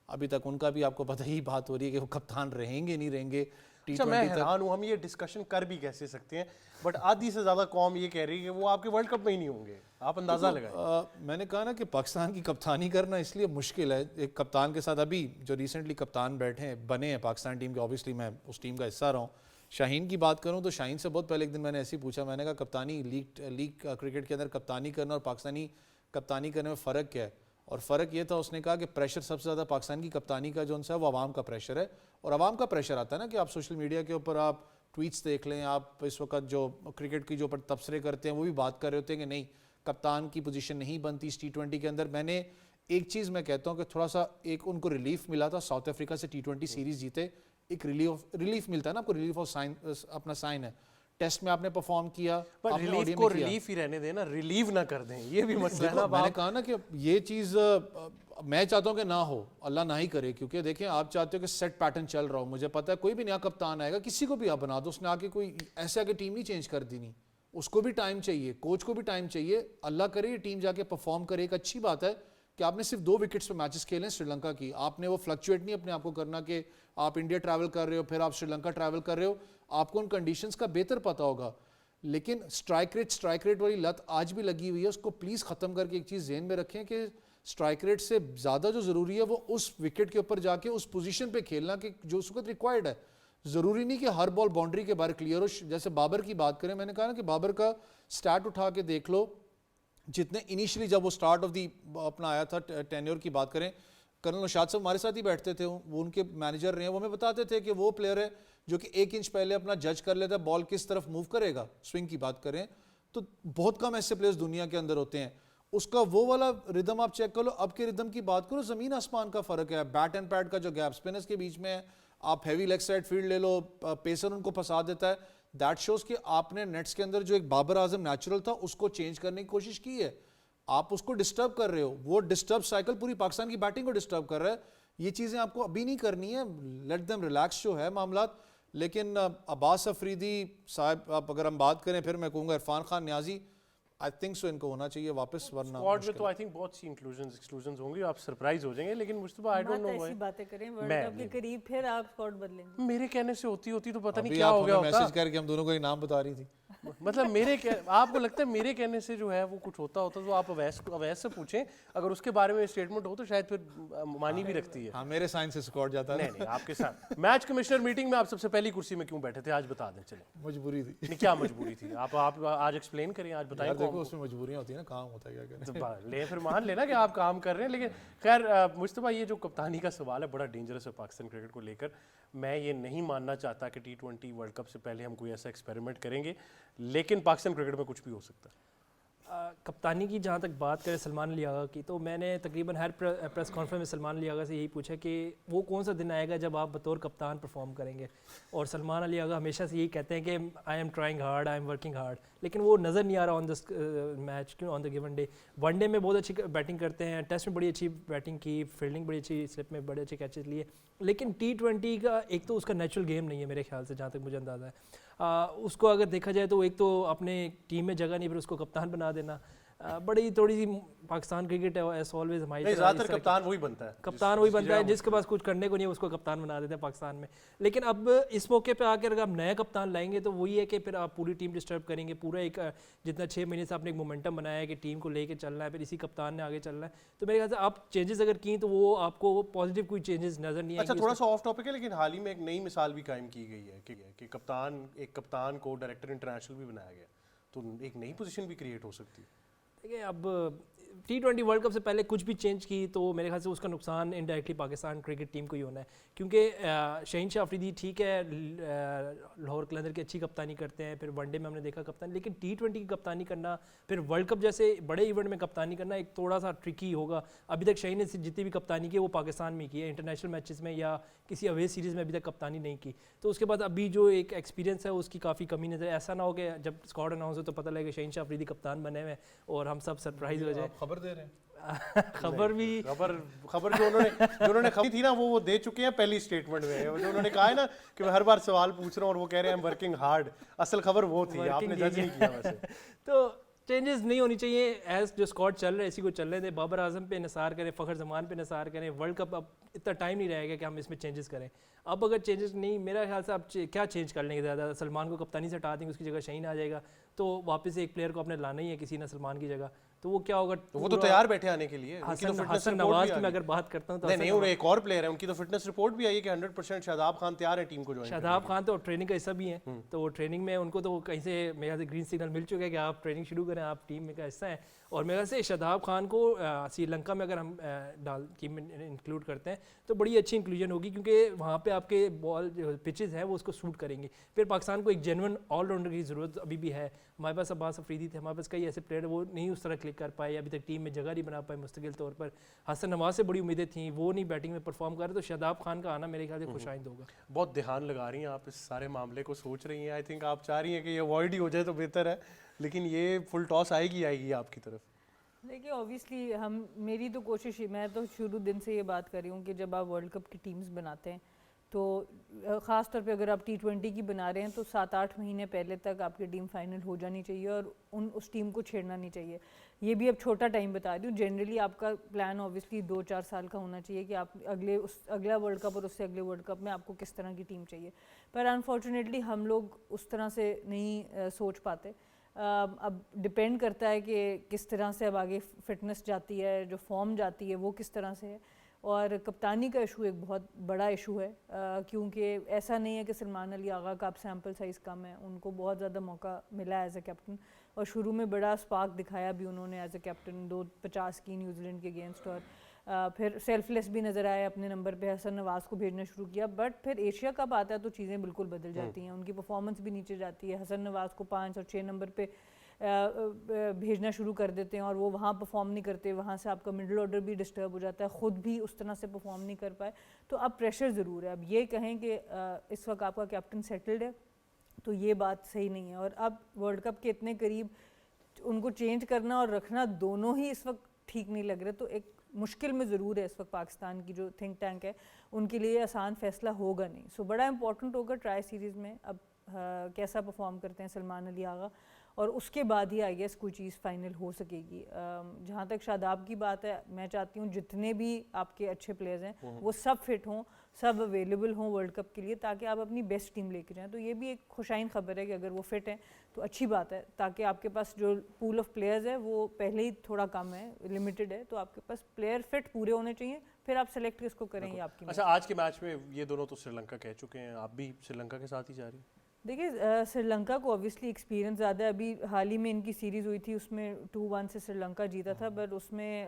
ابھی تک ان کا بھی آپ کو پتہ ہی بات ہو رہی ہے کہ وہ کپتان رہیں گے نہیں رہیں گے. اچھا میں حیران ہوں, ہم یہ ڈسکشن کر بھی کیسے سکتے ہیں, بٹ آدھی سے زیادہ قوم یہ کہہ رہی ہے کہ وہ آپ کے ورلڈ کپ میں ہی نہیں ہوں گے. آپ اندازہ لگائیں. میں نے کہا نا کہ پاکستان کی کپتانی کرنا اس لیے مشکل ہے. ایک کپتان کے ساتھ ابھی جو ریسنٹلی کپتان بنے ہیں پاکستان ٹیم کے, اوبیسلی میں اس ٹیم کا حصہ رہا ہوں. شاہین کی بات کروں تو شاہین سے بہت پہلے ایک دن میں نے ایسے ہی پوچھا, میں نے کہا کپتانی لیگ کرکٹ کے اندر کپتانی کرنا اور پاکستانی کپتانی کرنے میں فرق کیا ہے؟ اور فرق یہ تھا, اس نے کہا کہ پریشر سب سے زیادہ پاکستان کی کپتانی کا جو ان سے ہے وہ عوام کا پریشر ہے. اور عوام کا پریشر آتا ہے نا کہ آپ سوشل میڈیا کے اوپر آپ ٹویٹس دیکھ لیں, آپ اس وقت جو کرکٹ کی جو اوپر تبصرے کرتے ہیں وہ بھی بات کر رہے ہوتے ہیں کہ نہیں کپتان کی پوزیشن نہیں بنتی اس T20 کے اندر. میں نے ایک چیز میں کہتا ہوں کہ تھوڑا سا ایک ان کو ریلیف ملا تھا ساؤتھ افریقہ سے T20 سیریز جیتے, ایک ریلیف ملتا ہے نا آپ کو, ریلیف آف سائن اپنا سائن ہے. ٹیسٹ میں آپ نے پرفارم کیا, ریلیف کو ریلیف ہی رہنے دیں نا, ریلیو نہ کر دیں, یہ بھی مسئلہ ہے. میں نے کہا نا کہ یہ چیز میں چاہتا ہوں کہ نہ ہو, اللہ نہ ہی کرے, کیونکہ دیکھیں آپ چاہتے ہو کہ سیٹ پیٹرن چل رہا ہو. مجھے پتا ہے کوئی بھی نیا کپتان آئے گا, کسی کو بھی آپ بنا دو, اس نے آ کے کوئی ایسے آگے ٹیم نہیں چینج کر دی نہیں, اس کو بھی ٹائم چاہیے, کوچ کو بھی ٹائم چاہیے. اللہ کرے یہ ٹیم جا کے پرفارم کرے. ایک اچھی بات ہے کہ آپ نے صرف 2 وکٹس پہ میچز کھیلے ہیں سری لنکا کی. آپ نے وہ فلکچویٹ نہیں اپنے آپ کو کرنا کہ آپ انڈیا ٹریول کر رہے ہو پھر آپ سری لنکا ٹریول کر رہے ہو. آپ کو ان کنڈیشنز کا بہتر پتا ہوگا. لیکن اسٹرائک ریٹ والی لت آج بھی لگی ہوئی ہے, اس کو پلیز ختم کر کے ایک چیز ذہن میں رکھیں کہ اسٹرائک ریٹ سے زیادہ جو ضروری ہے وہ اس وکٹ کے اوپر جا کے اس پوزیشن پہ کھیلنا کہ جو اس وقت ریکوائرڈ ہے. ضروری نہیں کہ ہر بال باؤنڈری کے باہر کلیئر ہو. جیسے بابر کی بات کریں, میں نے کہا نا کہ بابر کا سٹارٹ اٹھا کے دیکھ لو, جتنے انیشلی جب وہ سٹارٹ آف دی اپنا آیا تھا ٹینیور کی بات کریں, کرنل نشاد صاحب ہمارے ساتھ ہی بیٹھتے تھے, وہ ان کے مینیجر رہے ہیں, وہ ہمیں بتاتے تھے کہ وہ پلیئر ہے جو کہ 1 انچ پہلے اپنا جج کر لیتا ہے بال کس طرف موو کرے گا. سوئنگ کی بات کریں تو بہت کم ایسے پلیئرز دنیا کے اندر ہوتے ہیں. اس کا وہ والا ردم آپ چیک کر لو. اب کے ردم کی بات کرو, زمین آسمان کا فرق ہے. بیٹ اینڈ پیڈ کا جو گیپ اسپنرز کے بیچ میں ہے, آپ ہیوی لیگ سائڈ فیلڈ لے لو, پیسر ان کو پھنسا دیتا ہے. دیٹ شوز کہ آپ نے نیٹس کے اندر جو ایک بابر اعظم نیچرل تھا اس کو چینج کرنے کی کوشش کی ہے. آپ اس کو ڈسٹرب کر رہے ہو, وہ ڈسٹرب سائیکل پوری پاکستان کی بیٹنگ کو ڈسٹرب کر رہا ہے. یہ چیزیں آپ کو ابھی نہیں کرنی ہے, لیٹ دیم ریلیکس جو ہے معاملات. لیکن عباس افریدی صاحب آپ اگر ہم بات کریں, پھر میں کہوں گا عرفان خان نیازی, آئی تھنک سو ان کو ہونا چاہیے واپس, ورنہ اسکواڈ میں تو آئی تھنک بہت سی انکلوژنز ایکسکلوژنز ہوں گی, آپ سرپرائز ہو جائیں گے. لیکن مجتبی آئی ڈونٹ نو ایسی باتیں کریں ورلڈ کپ کے قریب پھر آپ اسکواڈ بدلیں گے. میرے کہنے سے ہوتی تو پتہ نہیں کیا ہو گیا ہوتا. میسج کر کے ہم دونوں کو ایک نام بتا رہی تھی. مطلب آپ کو لگتا ہے میرے کہنے سے جو ہے وہ کچھ ہوتا تو آپ اویس سے پوچھیں, اگر اس کے بارے میں اسٹیٹمنٹ ہو تو شاید پھر مانی بھی رکھتی ہے. ہاں میرے سائن سے اسکواڈ جاتا ہے. نہیں آپ کے ساتھ میچ کمشنر میٹنگ میں آپ سب سے پہلی کرسی میں کیوں بیٹھے تھے, آج بتا دیں. چلیں مجبوری تھی. نہیں کیا مجبوری تھی, آپ آج ایکسپلین کریں, آج بتائیں. دیکھو اس میں مجبوریاں ہوتی ہیں نا, کام ہوتا ہے کیا کریں. لے پھر مان لینا کہ آپ کام کر رہے ہیں. لیکن خیر مجتبیٰ یہ جو کپتانی کا سوال ہے بڑا ڈینجرس ہے پاکستان کرکٹ کو لے کر. میں یہ نہیں ماننا چاہتا کہ T20 ورلڈ کپ سے پہلے ہم کوئی ایسا ایکسپیریمنٹ کریں گے, لیکن پاکستان کرکٹ میں کچھ بھی ہو سکتا ہے. کپتانی کی جہاں تک بات کریں سلمان علی آغا کی, تو میں نے تقریباً ہر پریس کانفرنس میں سلمان علی آغا سے یہی پوچھا کہ وہ کون سا دن آئے گا جب آپ بطور کپتان پرفارم کریں گے. اور سلمان علی آغا ہمیشہ سے یہی کہتے ہیں کہ I am trying hard, I am working hard, لیکن وہ نظر نہیں آ رہا آن دس میچ, کیوں on the given day. One day میں بہت اچھی بیٹنگ کرتے ہیں, ٹیسٹ میں بڑی اچھی بیٹنگ کی, فیلڈنگ بڑی اچھی, سلپ میں بڑے اچھے کیچز لیے, لیکن T20 کا ایک تو اس کا نیچرل گیم نہیں ہے میرے خیال سے, جہاں تک مجھے اندازہ ہے. اس کو اگر دیکھا جائے تو ایک تو اپنے ٹیم میں جگہ نہیں, پھر اس کو کپتان بنا دینا بڑی تھوڑی سی پاکستان کرکٹ ایز آلویز ہماری زیادہ تر کپتان وہی بنتا ہے, کپتان وہی بنتا ہے جس کے پاس کچھ کرنے کو نہیں ہے, اس کو کپتان بنا دیتے ہیں پاکستان میں. لیکن اب اس موقع پہ آ کر اگر آپ نیا کپتان لائیں گے تو وہی ہے کہ پھر آپ پوری ٹیم ڈسٹرب کریں گے. پورا ایک جتنا 6 مہینے سے آپ نے ایک مومنٹم بنایا ہے کہ ٹیم کو لے کے چلنا ہے, پھر اسی کپتان نے آگے چلنا ہے, تو میرے خیال سے آپ چینجز اگر کیں تو وہ آپ کو پازیٹیو کوئی چینجز نظر نہیں آئیں گے. اچھا تھوڑا سا آف ٹاپک ہے, لیکن حال ہی میں ایک نئی مثال بھی قائم کی گئی ہے کہ ایک کپتان کو ڈائریکٹر انٹرنیشنل بھی بنایا گیا, تو ایک نئی پوزیشن بھی کریٹ ہو سکتی ہے. دیکھیں اب T20 ورلڈ کپ سے پہلے کچھ بھی چینج کی تو میرے خیال سے اس کا نقصان انڈائریکٹلی پاکستان کرکٹ ٹیم کو ہی ہونا ہے, کیونکہ شاہین شاہ افریدی ٹھیک ہے لاہور قلندر کی اچھی کپتانی کرتے ہیں, پھر ون ڈے میں ہم نے دیکھا کپتانی, لیکن T20 کی کپتانی کرنا, پھر ورلڈ کپ جیسے بڑے ایونٹ میں کپتانی کرنا ایک تھوڑا سا ٹرکی ہوگا. ابھی تک شاہین نے جتنی بھی کپتانی کی وہ پاکستان میں کی ہے, انٹرنیشنل میچز میں یا کسی اوے سیریز میں ابھی تک کپتانی نہیں کی. تو اس کے بعد ابھی جو ایک ایکسپیرینس ہے اس کی کافی کمی نظر. ایسا نہ ہو کہ جب اسکواڈ اناؤنس ہو تو پتہ لگے کہ شاہین شاہ افریدی کپتان بنے ہوئے اور ہم سب سرپرائز ہو جائیں. خبر دے رہے ہیں خبر بھی خبر جو انہوں نے خبر تھی نا وہ دے چکے ہیں پہلی اسٹیٹمنٹ میں, جو انہوں نے کہا ہے نا کہ میں ہر بار سوال پوچھ رہا ہوں اور وہ کہہ رہے ہیں ورکنگ ہارڈ, اصل خبر وہ تھی, آپ نے جج نہیں کیا ویسے. تو चेंजेस नहीं होनी चाहिए। एज जो स्क्वाड चल रहे इसी को चल रहे थे, बाबर आजम पे निसार करें, फ़खर जमान पे निसार करें। वर्ल्ड कप अब इतना टाइम नहीं रहेगा कि हम इसमें चेंजेस करें। अब अगर चेंजेस नहीं, मेरा ख्याल से आप क्या चेंज कर लेंगे ज़्यादा? सलमान को कप्तानी से हटा देंगे, उसकी जगह शहीन आ जाएगा, तो वापस एक प्लेयर को अपने लाना ही है किसी ना सलमान की जगह, तो वो क्या होगा? वो तो तैयार बैठे आने के लिए। हसन नवाज की मैं अगर बात करता हूँ तो नहीं, वो एक और प्लेयर है, उनकी तो फिटनेस रिपोर्ट भी आई है कि 100% शादाब खान तैयार है टीम को ज्वाइन। शादाब खान तो ट्रेनिंग का हिस्सा भी हैं, तो वो ट्रेनिंग में उनको तो कहीं से मेरे ख्याल से ग्रीन सिग्नल मिल चुका है कि आप ट्रेनिंग शुरू करें, आप टीम में का हिस्सा हैं। और मेरे ख्याल से शादाब खान को श्रीलंका में अगर हम टीम में इंक्लूड करते हैं तो बड़ी अच्छी इंक्लूजन होगी, क्योंकि वहाँ पे आपके बॉल जो पिचेस हैं वो उसको सूट करेंगे। फिर पाकिस्तान को एक जेन्युइन ऑलराउंडर की ज़रूरत अभी भी है। हमारे पास अब्बास अफरीदी थे, हमारे पास कई ऐसे प्लेयर वो नहीं उस तरह क्लिक कर पाए, अभी तक टीम में जगह नहीं बना पाए मुस्तकिल तौर पर। हसन नवाज से बड़ी उम्मीदें थी, वो नहीं बैटिंग में परफॉर्म कर रहे, तो शादाब खान का आना मेरे ख्याल से खुशाइंद होगा। बहुत ध्यान लगा रही हैं आप इस सारे मामले को, सोच रही हैं। आई थिंक आप चाह रही हैं कि ये अवॉइड ही हो जाए तो बेहतर है, लेकिन ये फुल टॉस आएगी आपकी तरफ। देखिए ऑब्वियसली मेरी तो कोशिश, मैं तो शुरू दिन से ये बात कर रही हूँ कि जब आप वर्ल्ड कप की टीम्स बनाते हैं तो ख़ास तौर पे अगर आप T20 की बना रहे हैं तो 7-8 महीने पहले तक आपकी टीम फाइनल हो जानी चाहिए और उस टीम को छेड़ना नहीं चाहिए। ये भी अब छोटा टाइम बता रही हूँ। जनरली आपका प्लान ऑब्वियसली 2-4 साल का होना चाहिए कि आप अगला वर्ल्ड कप और उससे अगले वर्ल्ड कप में आपको किस तरह की टीम चाहिए, पर अनफॉर्चुनेटली हम लोग उस तरह से नहीं सोच पाते। अब डिपेंड करता है कि किस तरह से अब आगे फिटनेस जाती है, जो फॉर्म जाती है वो किस तरह से है। और कप्तानी का इशू एक बहुत बड़ा इशू है, क्योंकि ऐसा नहीं है कि सलमान अली आगा का अब सैम्पल साइज़ कम है, उनको बहुत ज़्यादा मौका मिला है एज ए कैप्टन, और शुरू में बड़ा स्पार्क दिखाया भी उन्होंने एज ए कैप्टन 250 की न्यूजीलैंड के अगेंस्ट, और फिर सेल्फलेस भी नज़र आए, अपने नंबर पे हसन नवाज़ को भेजना शुरू किया। बट फिर एशिया कप आता है तो चीज़ें बिल्कुल बदल जाती हैं, उनकी परफॉर्मेंस भी नीचे जाती है। हसन नवाज़ को 5 और 6 नंबर पे भेजना शुरू कर देते हैं और वो वहाँ परफॉर्म नहीं करते, वहाँ से आपका मिडिल ऑर्डर भी डिस्टर्ब हो जाता है, ख़ुद भी उस तरह से परफॉर्म नहीं कर पाए, तो अब प्रेशर ज़रूर है। अब ये कहें कि इस वक्त आपका कैप्टन सेटल्ड है तो ये बात सही नहीं है, और अब वर्ल्ड कप के इतने करीब उनको चेंज करना और रखना दोनों ही इस वक्त ठीक नहीं लग रहे, तो एक मुश्किल में ज़रूर है इस वक्त पाकिस्तान की जो थिंक टैंक है उनके लिए आसान फैसला होगा नहीं। सो बड़ा इंपॉर्टेंट होगा ट्राई सीरीज़ में अब कैसा परफॉर्म करते हैं सलमान अली आगा, और उसके बाद ही आई गेस कोई चीज़ फाइनल हो सकेगी। जहाँ तक शादाब की बात है, मैं चाहती हूँ जितने भी आपके अच्छे प्लेयर्स हैं वो सब फिट हों, सब अवेलेबल हों वर्ल्ड कप के लिए, ताकि आप अपनी बेस्ट टीम लेके जाएं। तो ये भी एक खुशाइन खबर है कि अगर वो फिट हैं तो अच्छी बात है, ताकि आपके पास जो पूल ऑफ प्लेयर्स है वो पहले ही थोड़ा कम है, लिमिटेड है, तो आपके पास प्लेयर फिट पूरे होने चाहिए, फिर आप सेलेक्ट किसको करें ये आपकी। अच्छा, आज के मैच में ये दोनों तो श्रीलंका कह चुके हैं, आप भी श्रीलंका के साथ ही जा रही हैं? देखिए श्रीलंका को ऑब्वियसली एक्सपीरियंस ज़्यादा है। अभी हाल ही में इनकी सीरीज़ हुई थी, उसमें 2-1 से श्रीलंका जीता था, बट उसमें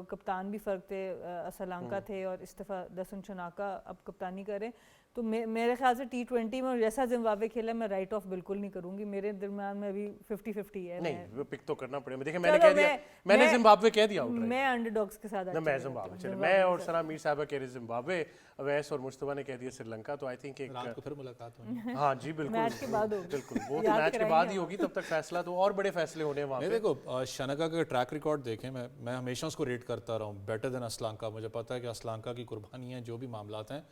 कप्तान भी फ़र्क थे, असलंका थे और इस्तीफ़ा दसन शनाका अब कप्तानी करें। तो मेरे ख्याल से T20 में जैसा जिम्बाब्वे खेला मैं राइट ऑफ बिल्कुल नहीं करूंगी, मेरे दरमियान में अभी 50-50 है। नहीं पिक तो करना पड़ेगा। देखिए मैंने कह दिया, मैंने जिम्बाब्वे कह दिया आउटराइट, मैं अंडरडॉग्स के साथ मैं जिम्बाब्वे, चलिए मैं और सना मीर साहब कह रहे जिम्बाब्वे, अवैस और मुस्तफा ने कह दिया श्रीलंका, तो आई थिंक एक रात को फिर मुलाकात होगी। हाँ जी बिल्कुल, मैच के बाद होगी, बिल्कुल वो तो मैच के बाद ही होगी, तब तक फैसला तो और बड़े फैसले होने हैं वहाँ पे। देखो शनाका का ट्रैक रिकॉर्ड देखें, मैं हमेशा उसको रेट करता रहा हूँ बेटर देन असलंका। मुझे पता है कि असलंका की कुर्बानी है, जो भी मामलात हैं,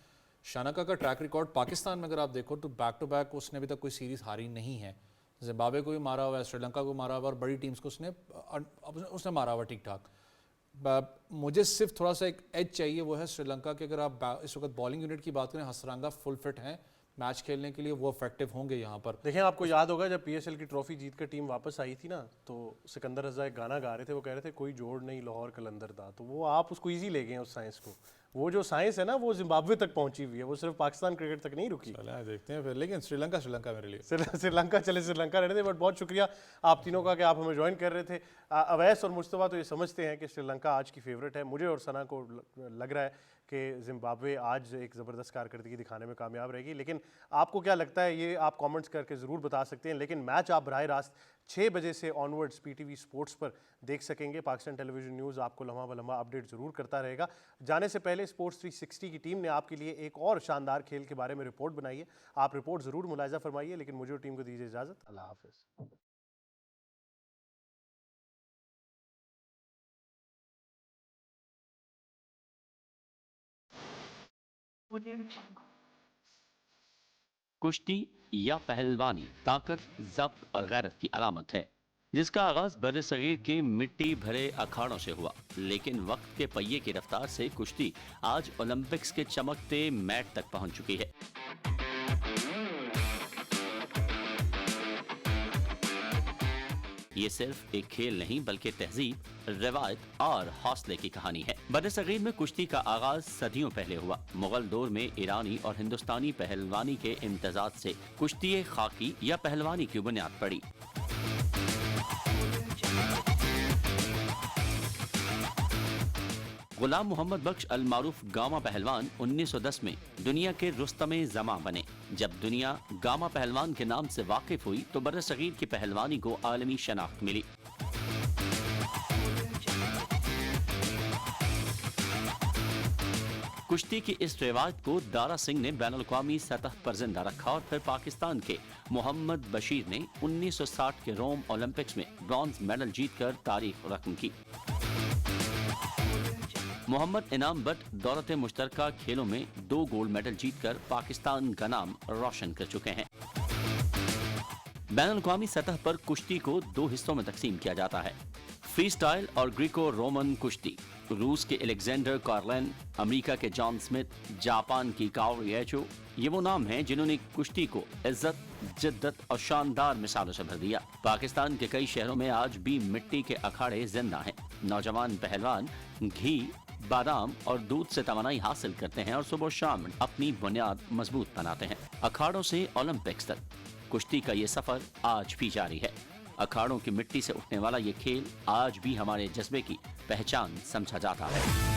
शनाका का ट्रैक रिकॉर्ड पाकिस्तान में अगर आप देखो तो बैक उसने अभी तक कोई सीरीज़ हारी नहीं है। जिम्बाब्वे को भी मारा हुआ है, श्रीलंका को मारा हुआ, और बड़ी टीम्स को उसने मारा हुआ ठीक ठाक। मुझे सिर्फ थोड़ा सा एक एज चाहिए, वो है श्रीलंका के। अगर आप इस वक्त बॉलिंग यूनिट की बात करें, हसरंगा फुल फिट हैं मैच खेलने के लिए, वो इफेक्टिव होंगे यहाँ पर। देखिए आपको याद होगा जब PSL की ट्रॉफी जीत कर टीम वापस आई थी ना, तो सिकंदर रजा एक गाना गा रहे थे, वो कह रहे थे कोई जोड़ नहीं लाहौर कलंदर दा, तो वो आप उसको ईजी ले गए उस साइंस को। वो जो साइंस है ना वो जिम्बाब्वे तक पहुंची हुई है, वो सिर्फ पाकिस्तान क्रिकेट तक नहीं रुकी। चले देखते हैं फिर, लेकिन श्रीलंका मेरे लिए श्रीलंका चले, श्रीलंका रहने थे। बट बहुत शुक्रिया आप तीनों का कि आप हमें ज्वाइन कर रहे थे। अवैस और मुस्तफा तो ये समझते हैं कि श्रीलंका आज की फेवरेट है, मुझे और सना को लग रहा है कि जिम्बाब्वे आज एक ज़बरदस्त कारकर्दगी दिखाने में कामयाब रहेगी। लेकिन आपको क्या लगता है ये आप कमेंट्स करके ज़रूर बता सकते हैं। लेकिन मैच आप बराह रास्त 6 बजे से ऑनवर्ड्स PTV स्पोर्ट्स पर देख सकेंगे। पाकिस्तान टेलीविजन न्यूज़ आपको लम्हा ब लम्हा अपडेट ज़रूर करता रहेगा। जाने से पहले स्पोर्ट्स 360 की टीम ने आपके लिए एक और शानदार खेल के बारे में रिपोर्ट बनाई है, आप रिपोर्ट ज़रूर मुलाहिजा फरमाइए। लेकिन मुझे और टीम को दीजिए इजाज़त, अल्लाह हाफ़िज़। कुश्ती या पहलवानी ताकत, ज़ब्त और गैरत की अलामत है। जिसका आगाज बर्र-ए-सगीर के मिट्टी भरे अखाड़ों से हुआ, लेकिन वक्त के पहिए की रफ्तार से कुश्ती आज ओलंपिक्स के चमकते मैट तक पहुंच चुकी है। ये सिर्फ एक खेल नहीं बल्कि तहजीब, रिवायत और हौसले की कहानी है। बर्र-ए-सगीर में कुश्ती का आगाज सदियों पहले हुआ। मुगल दौर में ईरानी और हिंदुस्तानी पहलवानी के इम्तजाज से कुश्ती खाकी या पहलवानी की बुनियाद पड़ी। गुलाम मोहम्मद बख्श अल मारूफ गामा पहलवान 1910 में दुनिया के रुस्तमे ज़मा बने। जब दुनिया गामा पहलवान के नाम से वाकिफ हुई तो बर्र-ए-सगीर की पहलवानी को आलमी शनाख्त मिली। कुश्ती की इस रिवायत को दारा सिंह ने बैनुल-अक़वामी सतह पर जिंदा रखा और फिर पाकिस्तान के मोहम्मद बशीर ने 1960 के रोम ओलंपिक्स में ब्रॉन्ज मेडल जीतकर तारीख रकम की। मोहम्मद इनाम बट दौलत मुश्तरका खेलों में 2 गोल्ड मेडल जीतकर पाकिस्तान का नाम रोशन कर चुके हैं। बैनुल-अक़वामी सतह पर कुश्ती को 2 हिस्सों में तकसीम किया जाता है, फ्री स्टाइल और ग्रीको रोमन कुश्ती। रूस के एलेक्जेंडर कार्लेन, अमेरिका के जॉन स्मिथ, जापान की काओरी एचो, ये वो नाम हैं जिन्होंने कुश्ती को इज्जत, जिद्दत और शानदार मिसालों से भर दिया। पाकिस्तान के कई शहरों में आज भी मिट्टी के अखाड़े जिंदा हैं। नौजवान पहलवान घी, बादाम और दूध से तवानाई हासिल करते हैं और सुबह शाम अपनी बुनियाद मजबूत बनाते हैं। अखाड़ों से ओलंपिक्स तक कुश्ती का ये सफर आज भी जारी है। अखाड़ों की मिट्टी से उठने वाला ये खेल आज भी हमारे जज्बे की पहचान समझा जाता है।